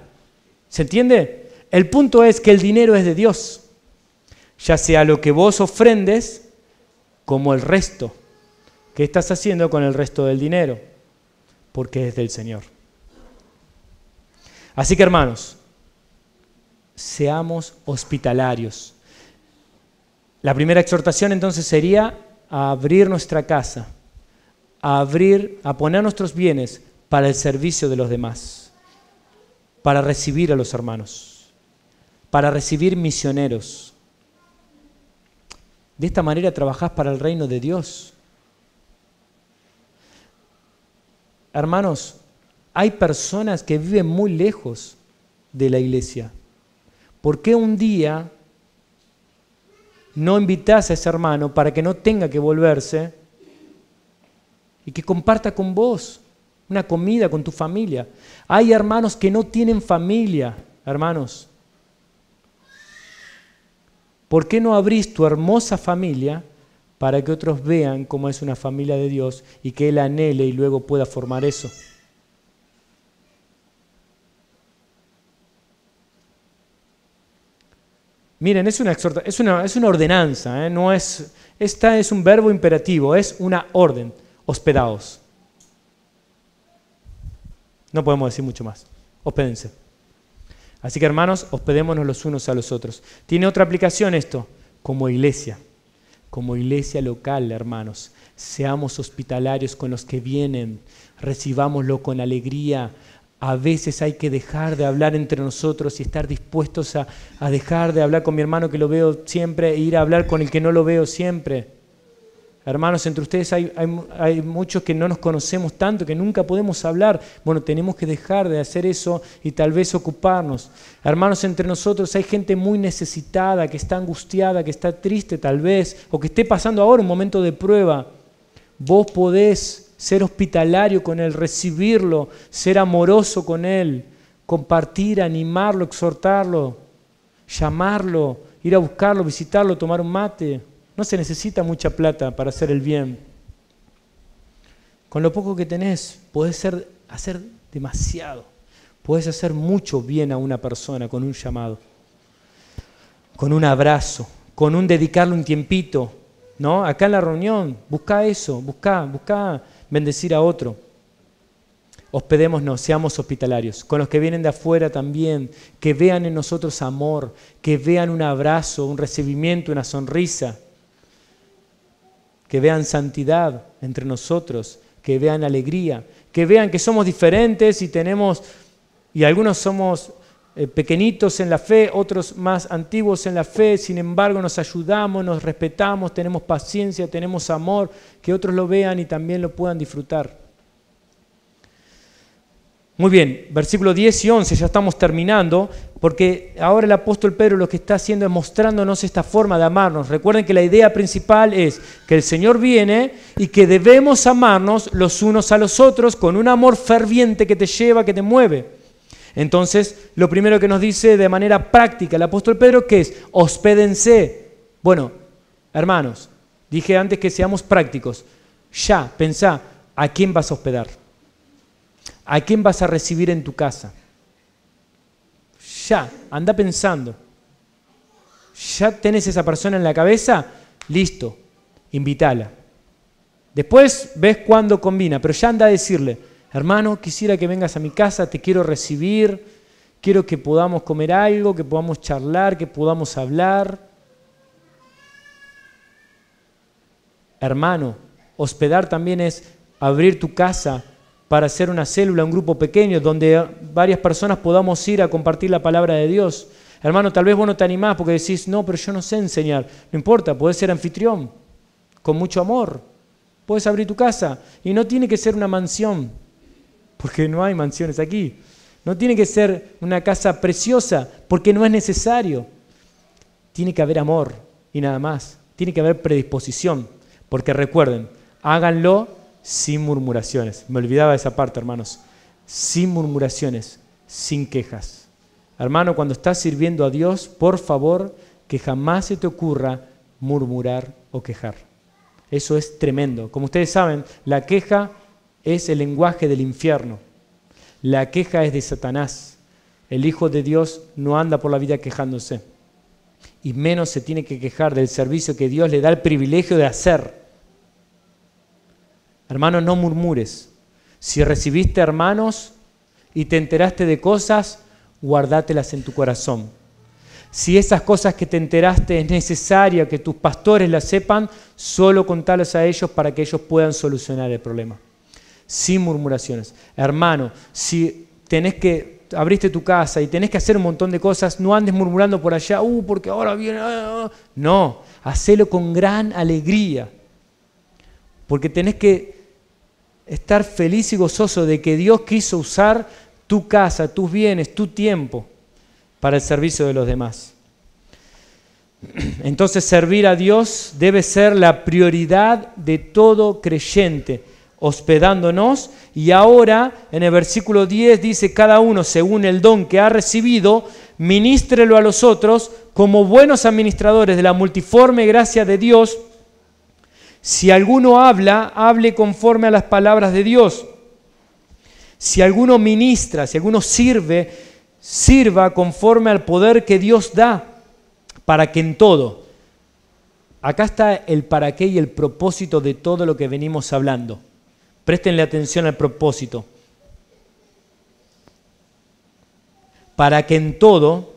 ¿se entiende? El punto es que el dinero es de Dios, ya sea lo que vos ofrendes como el resto. ¿Qué estás haciendo con el resto del dinero? Porque es del Señor. Así que, hermanos, seamos hospitalarios. La primera exhortación entonces sería a abrir nuestra casa, a poner nuestros bienes para el servicio de los demás, para recibir a los hermanos, para recibir misioneros. De esta manera trabajás para el reino de Dios. Hermanos, hay personas que viven muy lejos de la iglesia. ¿Por qué un día no invitás a ese hermano para que no tenga que volverse y que comparta con vos una comida con tu familia? Hay hermanos que no tienen familia, hermanos. ¿Por qué no abrís tu hermosa familia para que otros vean cómo es una familia de Dios y que Él anhele y luego pueda formar eso? Miren, es una ordenanza, esta es un verbo imperativo, es una orden. Hospedaos. No podemos decir mucho más. Hospédense. Así que, hermanos, hospedémonos los unos a los otros. Tiene otra aplicación esto, como iglesia local, hermanos. Seamos hospitalarios con los que vienen, recibámoslo con alegría. A veces hay que dejar de hablar entre nosotros y estar dispuestos a dejar de hablar con mi hermano que lo veo siempre e ir a hablar con el que no lo veo siempre. Hermanos, entre ustedes hay muchos que no nos conocemos tanto, que nunca podemos hablar. Bueno, tenemos que dejar de hacer eso y tal vez ocuparnos. Hermanos, entre nosotros hay gente muy necesitada, que está angustiada, que está triste tal vez, o que esté pasando ahora un momento de prueba. Vos podés ser hospitalario con él, recibirlo, ser amoroso con él, compartir, animarlo, exhortarlo, llamarlo, ir a buscarlo, visitarlo, tomar un mate. No se necesita mucha plata para hacer el bien. Con lo poco que tenés, podés hacer demasiado. Podés hacer mucho bien a una persona con un llamado, con un abrazo, con un dedicarle un tiempito, ¿no? Acá en la reunión, busca eso, busca bendecir a otro. Hospedémonos, seamos hospitalarios. Con los que vienen de afuera también, que vean en nosotros amor, que vean un abrazo, un recibimiento, una sonrisa, que vean santidad entre nosotros, que vean alegría, que vean que somos diferentes y algunos somos pequeñitos en la fe, otros más antiguos en la fe, sin embargo nos ayudamos, nos respetamos, tenemos paciencia, tenemos amor, que otros lo vean y también lo puedan disfrutar. Muy bien, versículos 10 y 11, ya estamos terminando, porque ahora el apóstol Pedro lo que está haciendo es mostrándonos esta forma de amarnos. Recuerden que la idea principal es que el Señor viene y que debemos amarnos los unos a los otros con un amor ferviente que te lleva, que te mueve. Entonces, lo primero que nos dice de manera práctica el apóstol Pedro, ¿qué es? Hospédense. Bueno, hermanos, dije antes que seamos prácticos. Ya, pensá, ¿a quién vas a hospedar? ¿A quién vas a recibir en tu casa? Ya, anda pensando. ¿Ya tenés esa persona en la cabeza? Listo, invítala. Después ves cuándo combina, pero ya anda a decirle, hermano, quisiera que vengas a mi casa, te quiero recibir, quiero que podamos comer algo, que podamos charlar, que podamos hablar. Hermano, hospedar también es abrir tu casa para hacer una célula, un grupo pequeño, donde varias personas podamos ir a compartir la palabra de Dios. Hermano, tal vez vos no te animás porque decís, no, pero yo no sé enseñar. No importa, podés ser anfitrión, con mucho amor. Podés abrir tu casa y no tiene que ser una mansión, porque no hay mansiones aquí. No tiene que ser una casa preciosa, porque no es necesario. Tiene que haber amor y nada más. Tiene que haber predisposición, porque recuerden, háganlo sin murmuraciones. Me olvidaba de esa parte, hermanos. Sin murmuraciones, sin quejas. Hermano, cuando estás sirviendo a Dios, por favor, que jamás se te ocurra murmurar o quejar. Eso es tremendo. Como ustedes saben, la queja es el lenguaje del infierno. La queja es de Satanás. El Hijo de Dios no anda por la vida quejándose. Y menos se tiene que quejar del servicio que Dios le da el privilegio de hacer. Hermano, no murmures. Si recibiste hermanos y te enteraste de cosas, guardátelas en tu corazón. Si esas cosas que te enteraste es necesaria que tus pastores las sepan, solo contalas a ellos para que ellos puedan solucionar el problema. Sin murmuraciones. Hermano, si abriste tu casa y tenés que hacer un montón de cosas, no andes murmurando por allá, porque ahora viene... No, hacelo con gran alegría. Porque tenés que estar feliz y gozoso de que Dios quiso usar tu casa, tus bienes, tu tiempo para el servicio de los demás. Entonces, servir a Dios debe ser la prioridad de todo creyente, hospedándonos. Y ahora, en el versículo 10 dice, cada uno según el don que ha recibido, ministrelo a los otros como buenos administradores de la multiforme gracia de Dios. Si alguno habla, hable conforme a las palabras de Dios. Si alguno ministra, si alguno sirve, sirva conforme al poder que Dios da, para que en todo. Acá está el para qué y el propósito de todo lo que venimos hablando. Préstenle atención al propósito. Para que en todo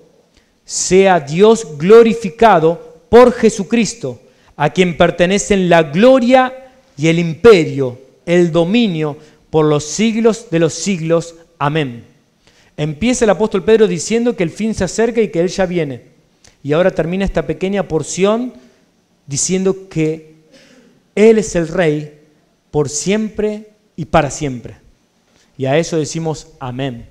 sea Dios glorificado por Jesucristo, a quien pertenecen la gloria y el imperio, el dominio, por los siglos de los siglos. Amén. Empieza el apóstol Pedro diciendo que el fin se acerca y que Él ya viene. Y ahora termina esta pequeña porción diciendo que Él es el Rey por siempre y para siempre. Y a eso decimos amén.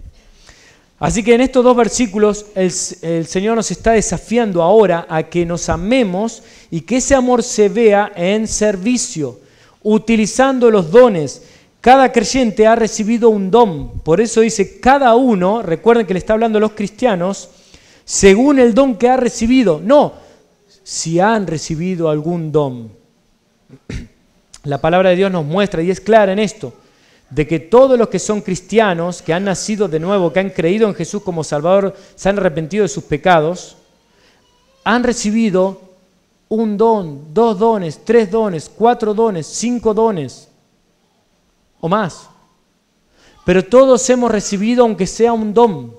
Así que en estos dos versículos el Señor nos está desafiando ahora a que nos amemos y que ese amor se vea en servicio, utilizando los dones. Cada creyente ha recibido un don. Por eso dice cada uno, recuerden que le está hablando a los cristianos, según el don que ha recibido. No, si han recibido algún don. La palabra de Dios nos muestra, y es clara en esto, de que todos los que son cristianos, que han nacido de nuevo, que han creído en Jesús como Salvador, se han arrepentido de sus pecados, han recibido un don, 2 dones, 3 dones, 4 dones, 5 dones o más. Pero todos hemos recibido aunque sea un don.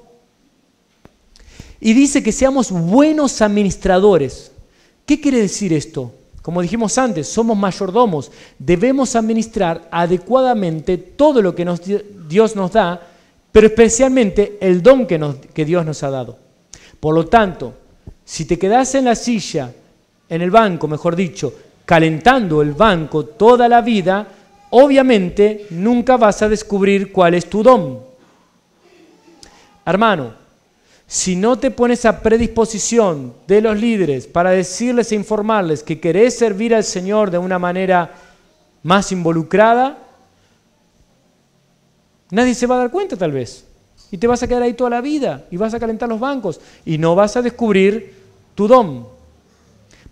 Y dice que seamos buenos administradores. ¿Qué quiere decir esto? Como dijimos antes, somos mayordomos. Debemos administrar adecuadamente todo lo que Dios nos da, pero especialmente el don que Dios nos ha dado. Por lo tanto, si te quedas en la silla, en el banco, mejor dicho, calentando el banco toda la vida, obviamente nunca vas a descubrir cuál es tu don. Hermano, si no te pones a predisposición de los líderes para decirles e informarles que querés servir al Señor de una manera más involucrada, nadie se va a dar cuenta tal vez. Y te vas a quedar ahí toda la vida y vas a calentar los bancos y no vas a descubrir tu don.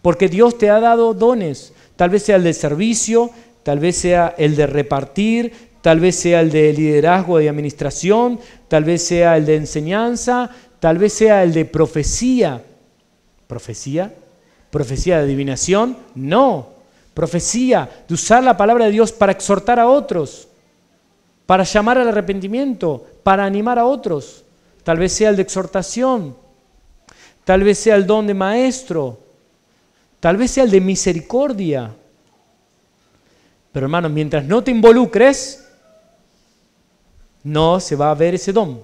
Porque Dios te ha dado dones. Tal vez sea el de servicio, tal vez sea el de repartir, tal vez sea el de liderazgo y administración, tal vez sea el de enseñanza, tal vez sea el de profecía. ¿Profecía? ¿Profecía de adivinación? No. Profecía, de usar la palabra de Dios para exhortar a otros, para llamar al arrepentimiento, para animar a otros. Tal vez sea el de exhortación, tal vez sea el don de maestro, tal vez sea el de misericordia. Pero hermanos, mientras no te involucres, no se va a ver ese don.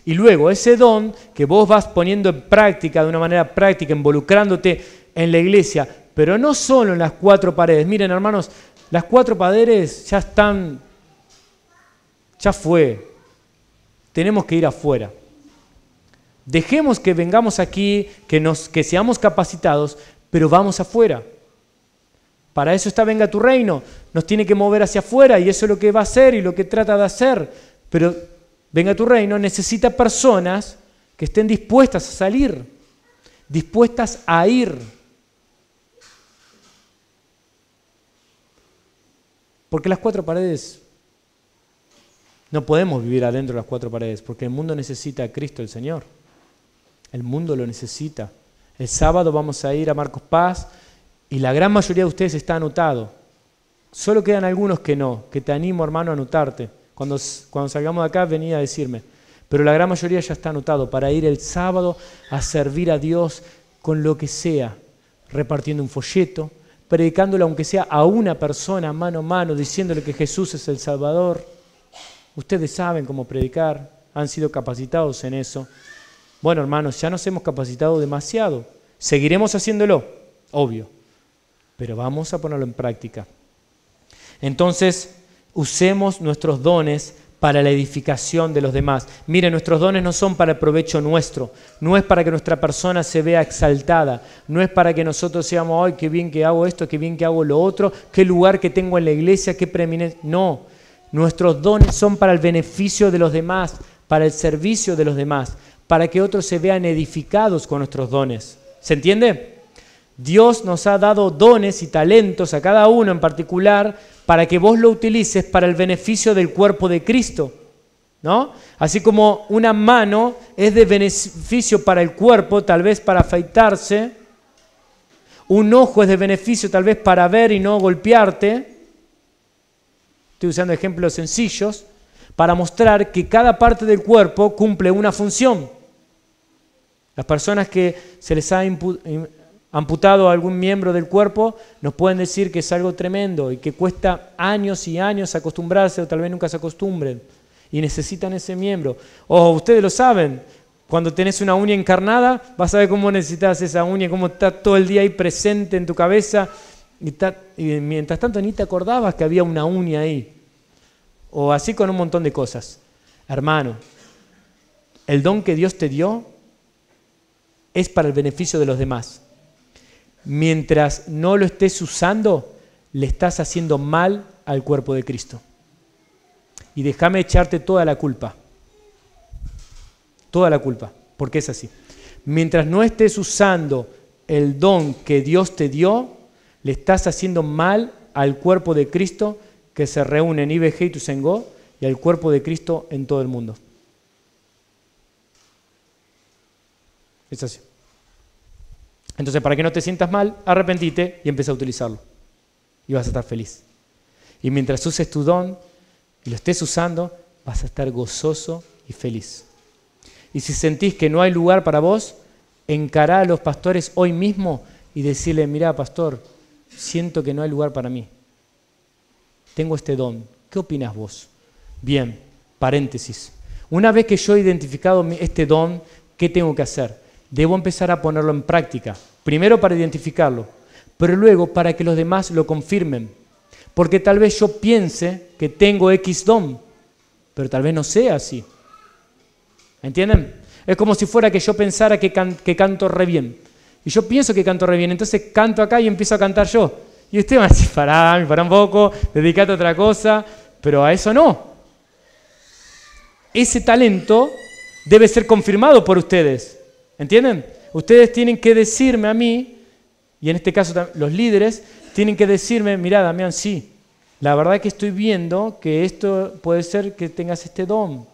Y luego ese don que vos vas poniendo en práctica, de una manera práctica, involucrándote en la iglesia, pero no solo en las 4 paredes. Miren, hermanos, las 4 paredes ya están, ya fue. Tenemos que ir afuera. Dejemos que vengamos aquí, que seamos capacitados, pero vamos afuera. Para eso está Venga tu Reino. Nos tiene que mover hacia afuera y eso es lo que va a hacer y lo que trata de hacer. Pero Venga tu Reino necesita personas que estén dispuestas a salir, dispuestas a ir. Porque las 4 paredes, no podemos vivir adentro de las 4 paredes, porque el mundo necesita a Cristo el Señor. El mundo lo necesita. El sábado vamos a ir a Marcos Paz y la gran mayoría de ustedes está anotado. Solo quedan algunos que no, que te animo, hermano, a anotarte. Cuando salgamos de acá, vení a decirme. Pero la gran mayoría ya está anotado para ir el sábado a servir a Dios con lo que sea, repartiendo un folleto, predicándole aunque sea a una persona mano a mano, diciéndole que Jesús es el Salvador. Ustedes saben cómo predicar, han sido capacitados en eso. Bueno, hermanos, ya nos hemos capacitado demasiado. Seguiremos haciéndolo, obvio, pero vamos a ponerlo en práctica. Entonces, usemos nuestros dones para la edificación de los demás. Miren, nuestros dones no son para el provecho nuestro, no es para que nuestra persona se vea exaltada, no es para que nosotros seamos, ¡ay, qué bien que hago esto, qué bien que hago lo otro, qué lugar que tengo en la iglesia, qué preeminencia! No, nuestros dones son para el beneficio de los demás, para el servicio de los demás, para que otros se vean edificados con nuestros dones. ¿Se entiende? Dios nos ha dado dones y talentos a cada uno en particular para que vos lo utilices para el beneficio del cuerpo de Cristo, ¿no? Así como una mano es de beneficio para el cuerpo, tal vez para afeitarse, un ojo es de beneficio tal vez para ver y no golpearte. Estoy usando ejemplos sencillos para mostrar que cada parte del cuerpo cumple una función. Las personas que se les ha amputado algún miembro del cuerpo nos pueden decir que es algo tremendo y que cuesta años y años acostumbrarse o tal vez nunca se acostumbren y necesitan ese miembro. O ustedes lo saben, cuando tenés una uña encarnada vas a ver cómo necesitas esa uña, cómo está todo el día ahí presente en tu cabeza y mientras tanto ni te acordabas que había una uña ahí. O así con un montón de cosas. Hermano, el don que Dios te dio es para el beneficio de los demás. Mientras no lo estés usando, le estás haciendo mal al cuerpo de Cristo. Y déjame echarte toda la culpa. Toda la culpa, porque es así. Mientras no estés usando el don que Dios te dio, le estás haciendo mal al cuerpo de Cristo que se reúne en IBG y Tusengó y al cuerpo de Cristo en todo el mundo. Es así. Entonces, para que no te sientas mal, arrepentite y empieza a utilizarlo. Y vas a estar feliz. Y mientras uses tu don y lo estés usando, vas a estar gozoso y feliz. Y si sentís que no hay lugar para vos, encará a los pastores hoy mismo y decirle, mirá, pastor, siento que no hay lugar para mí. Tengo este don. ¿Qué opinas vos? Bien, paréntesis. Una vez que yo he identificado este don, ¿qué tengo que hacer? Debo empezar a ponerlo en práctica. Primero para identificarlo, pero luego para que los demás lo confirmen. Porque tal vez yo piense que tengo X don, pero tal vez no sea así. ¿Entienden? Es como si fuera que yo pensara que canto re bien. Y yo pienso que canto re bien, entonces canto acá y empiezo a cantar yo. Y usted va a decir, pará un poco, dedicate a otra cosa, pero a eso no. Ese talento debe ser confirmado por ustedes. ¿Entienden? Ustedes tienen que decirme a mí, y en este caso los líderes, tienen que decirme, mirá, Damián, sí, la verdad es que estoy viendo que esto puede ser que tengas este don.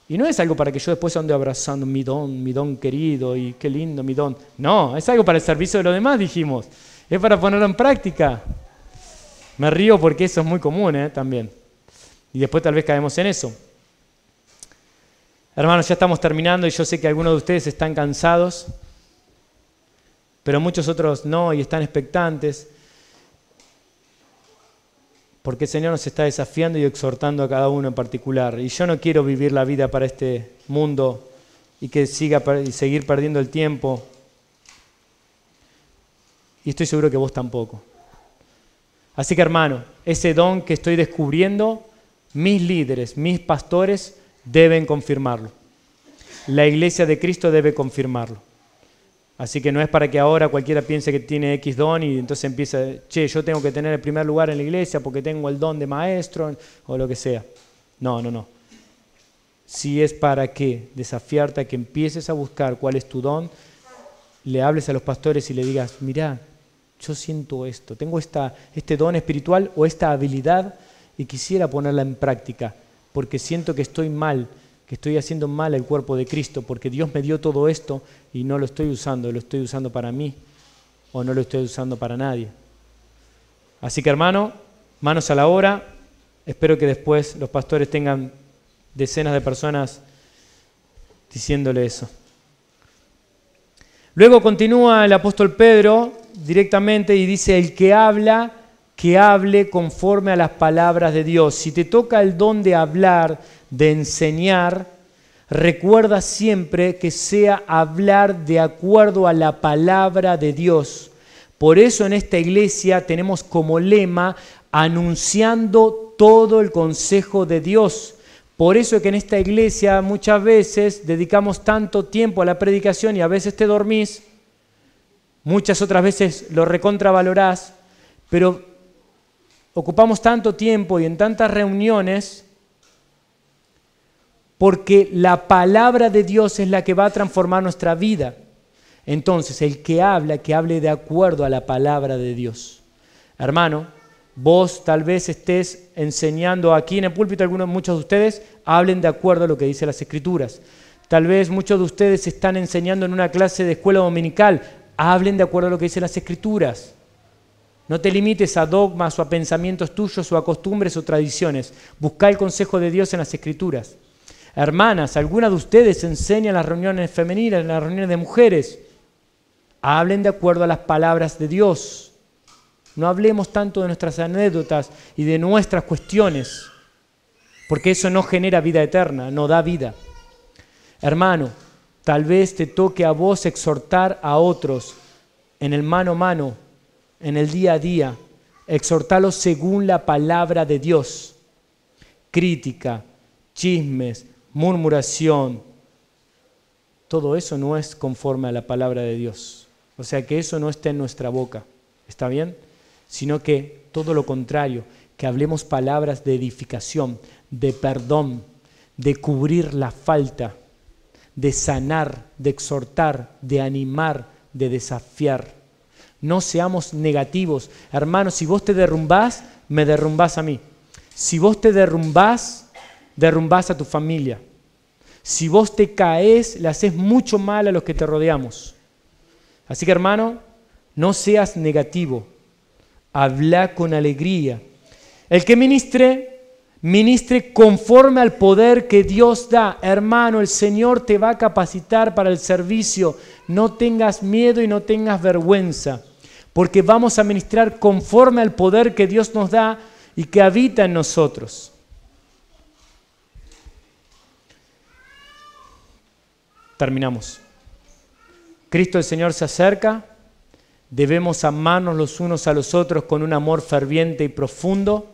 Y no es algo para que yo después ande abrazando mi don querido, y qué lindo mi don. No, es algo para el servicio de los demás, dijimos. Es para ponerlo en práctica. Me río porque eso es muy común también. Y después tal vez caemos en eso. Hermanos, ya estamos terminando y yo sé que algunos de ustedes están cansados, pero muchos otros no y están expectantes, porque el Señor nos está desafiando y exhortando a cada uno en particular. Y yo no quiero vivir la vida para este mundo y que seguir perdiendo el tiempo. Y estoy seguro que vos tampoco. Así que, hermano, ese don que estoy descubriendo, mis líderes, mis pastores deben confirmarlo. La iglesia de Cristo debe confirmarlo. Así que no es para que ahora cualquiera piense que tiene X don y entonces empieza, yo tengo que tener el primer lugar en la iglesia porque tengo el don de maestro o lo que sea. No. Si es para que desafiarte a que empieces a buscar cuál es tu don, le hables a los pastores y le digas, mirá, yo siento esto, tengo este don espiritual o esta habilidad y quisiera ponerla en práctica porque siento que estoy mal, que estoy haciendo mal al cuerpo de Cristo, porque Dios me dio todo esto y no lo estoy usando para mí o no lo estoy usando para nadie. Así que, hermano, manos a la obra. Espero que después los pastores tengan decenas de personas diciéndole eso. Luego continúa el apóstol Pedro directamente y dice, el que habla, que hable conforme a las palabras de Dios. Si te toca el don de hablar, de enseñar, recuerda siempre que sea hablar de acuerdo a la palabra de Dios. Por eso en esta iglesia tenemos como lema, anunciando todo el consejo de Dios. Por eso es que en esta iglesia muchas veces dedicamos tanto tiempo a la predicación y a veces te dormís, muchas otras veces lo recontravalorás, pero ocupamos tanto tiempo y en tantas reuniones porque la palabra de Dios es la que va a transformar nuestra vida. Entonces, el que hable de acuerdo a la palabra de Dios. Hermano, vos tal vez estés enseñando aquí en el púlpito, muchos de ustedes hablen de acuerdo a lo que dice las Escrituras. Tal vez muchos de ustedes están enseñando en una clase de escuela dominical, hablen de acuerdo a lo que dicen las Escrituras. No te limites a dogmas o a pensamientos tuyos o a costumbres o tradiciones. Busca el consejo de Dios en las Escrituras. Hermanas, algunas de ustedes enseñan en las reuniones femeninas, en las reuniones de mujeres. Hablen de acuerdo a las palabras de Dios. No hablemos tanto de nuestras anécdotas y de nuestras cuestiones, porque eso no genera vida eterna, no da vida. Hermano, tal vez te toque a vos exhortar a otros en el mano a mano, en el día a día, exhortarlos según la palabra de Dios. Crítica, chismes, murmuración, todo eso no es conforme a la palabra de Dios. O sea, que eso no esté en nuestra boca, ¿está bien? Sino que todo lo contrario, que hablemos palabras de edificación, de perdón, de cubrir la falta, de sanar, de exhortar, de animar, de desafiar. No seamos negativos. Hermanos, si vos te derrumbás, me derrumbás a mí. Si vos te derrumbás a tu familia. Si vos te caes, le haces mucho mal a los que te rodeamos. Así que, hermano, no seas negativo. Habla con alegría. El que ministre conforme al poder que Dios da. Hermano, el Señor te va a capacitar para el servicio. No tengas miedo y no tengas vergüenza, porque vamos a ministrar conforme al poder que Dios nos da y que habita en nosotros. Terminamos. Cristo el Señor se acerca. Debemos amarnos los unos a los otros con un amor ferviente y profundo.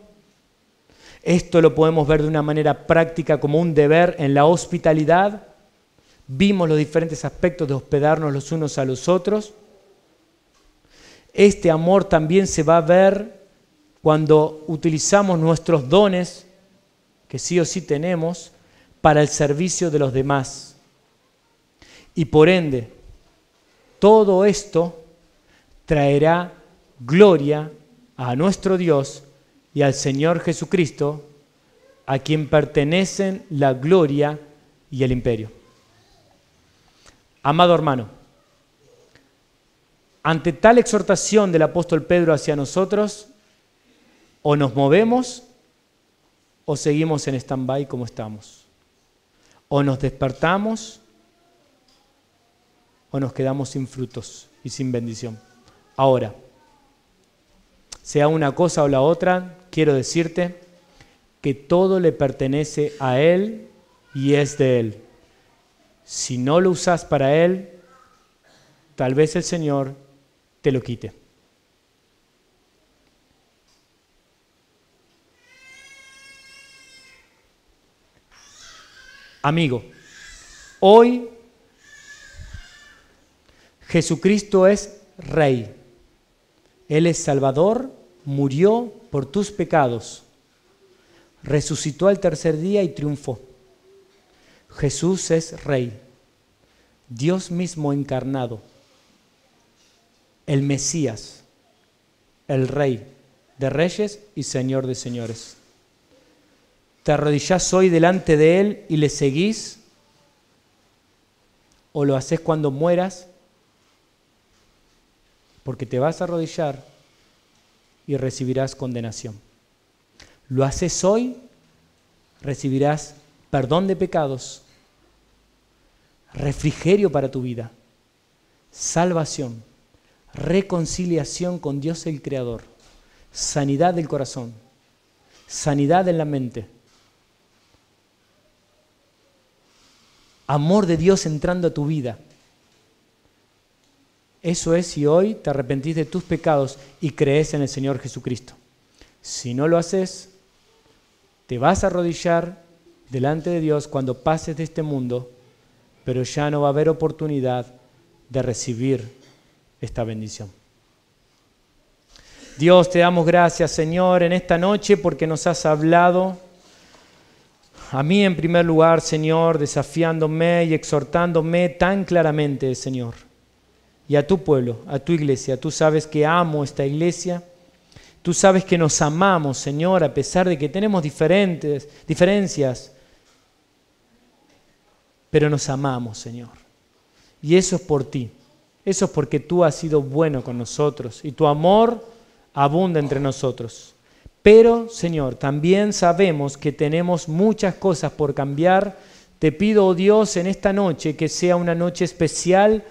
Esto lo podemos ver de una manera práctica como un deber en la hospitalidad. Vimos los diferentes aspectos de hospedarnos los unos a los otros. Este amor también se va a ver cuando utilizamos nuestros dones, que sí o sí tenemos, para el servicio de los demás. Y por ende, todo esto traerá gloria a nuestro Dios y al Señor Jesucristo, a quien pertenecen la gloria y el imperio. Amado hermano, ante tal exhortación del apóstol Pedro hacia nosotros, o nos movemos o seguimos en stand-by como estamos. O nos despertamos o nos quedamos sin frutos y sin bendición. Ahora, sea una cosa o la otra, quiero decirte que todo le pertenece a Él y es de Él. Si no lo usas para Él, tal vez el Señor te lo quite. Amigo, hoy Jesucristo es Rey. Él es Salvador, murió por tus pecados, resucitó al tercer día y triunfó. Jesús es Rey, Dios mismo encarnado, el Mesías, el Rey de reyes y Señor de señores. ¿Te arrodillás hoy delante de Él y le seguís? ¿O lo haces cuando mueras? Porque te vas a arrodillar y recibirás condenación. ¿Lo haces hoy? Recibirás perdón de pecados, refrigerio para tu vida, salvación, reconciliación con Dios el Creador, sanidad del corazón, sanidad en la mente, amor de Dios entrando a tu vida. Eso es si hoy te arrepentís de tus pecados y crees en el Señor Jesucristo. Si no lo haces, te vas a arrodillar delante de Dios cuando pases de este mundo, pero ya no va a haber oportunidad de recibir esta bendición. Dios, te damos gracias, Señor, en esta noche porque nos has hablado. A mí en primer lugar, Señor, desafiándome y exhortándome tan claramente, Señor. Y a tu pueblo, a tu iglesia. Tú sabes que amo esta iglesia. Tú sabes que nos amamos, Señor, a pesar de que tenemos diferencias. Pero nos amamos, Señor. Y eso es por ti. Eso es porque tú has sido bueno con nosotros. Y tu amor abunda entre nosotros. Pero, Señor, también sabemos que tenemos muchas cosas por cambiar. Te pido, oh Dios, en esta noche que sea una noche especial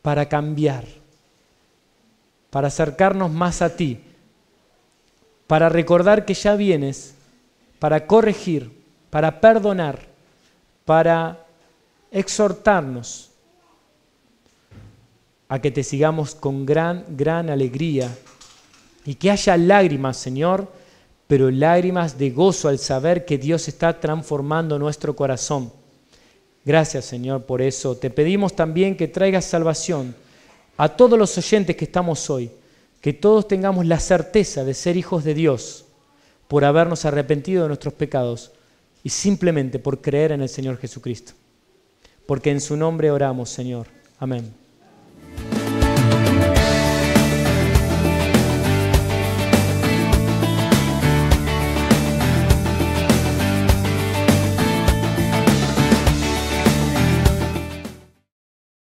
para cambiar, para acercarnos más a ti, para recordar que ya vienes, para corregir, para perdonar, para exhortarnos a que te sigamos con gran alegría y que haya lágrimas, Señor, pero lágrimas de gozo al saber que Dios está transformando nuestro corazón. Gracias, Señor, por eso. Te pedimos también que traigas salvación a todos los oyentes que estamos hoy, que todos tengamos la certeza de ser hijos de Dios por habernos arrepentido de nuestros pecados y simplemente por creer en el Señor Jesucristo. Porque en su nombre oramos, Señor. Amén.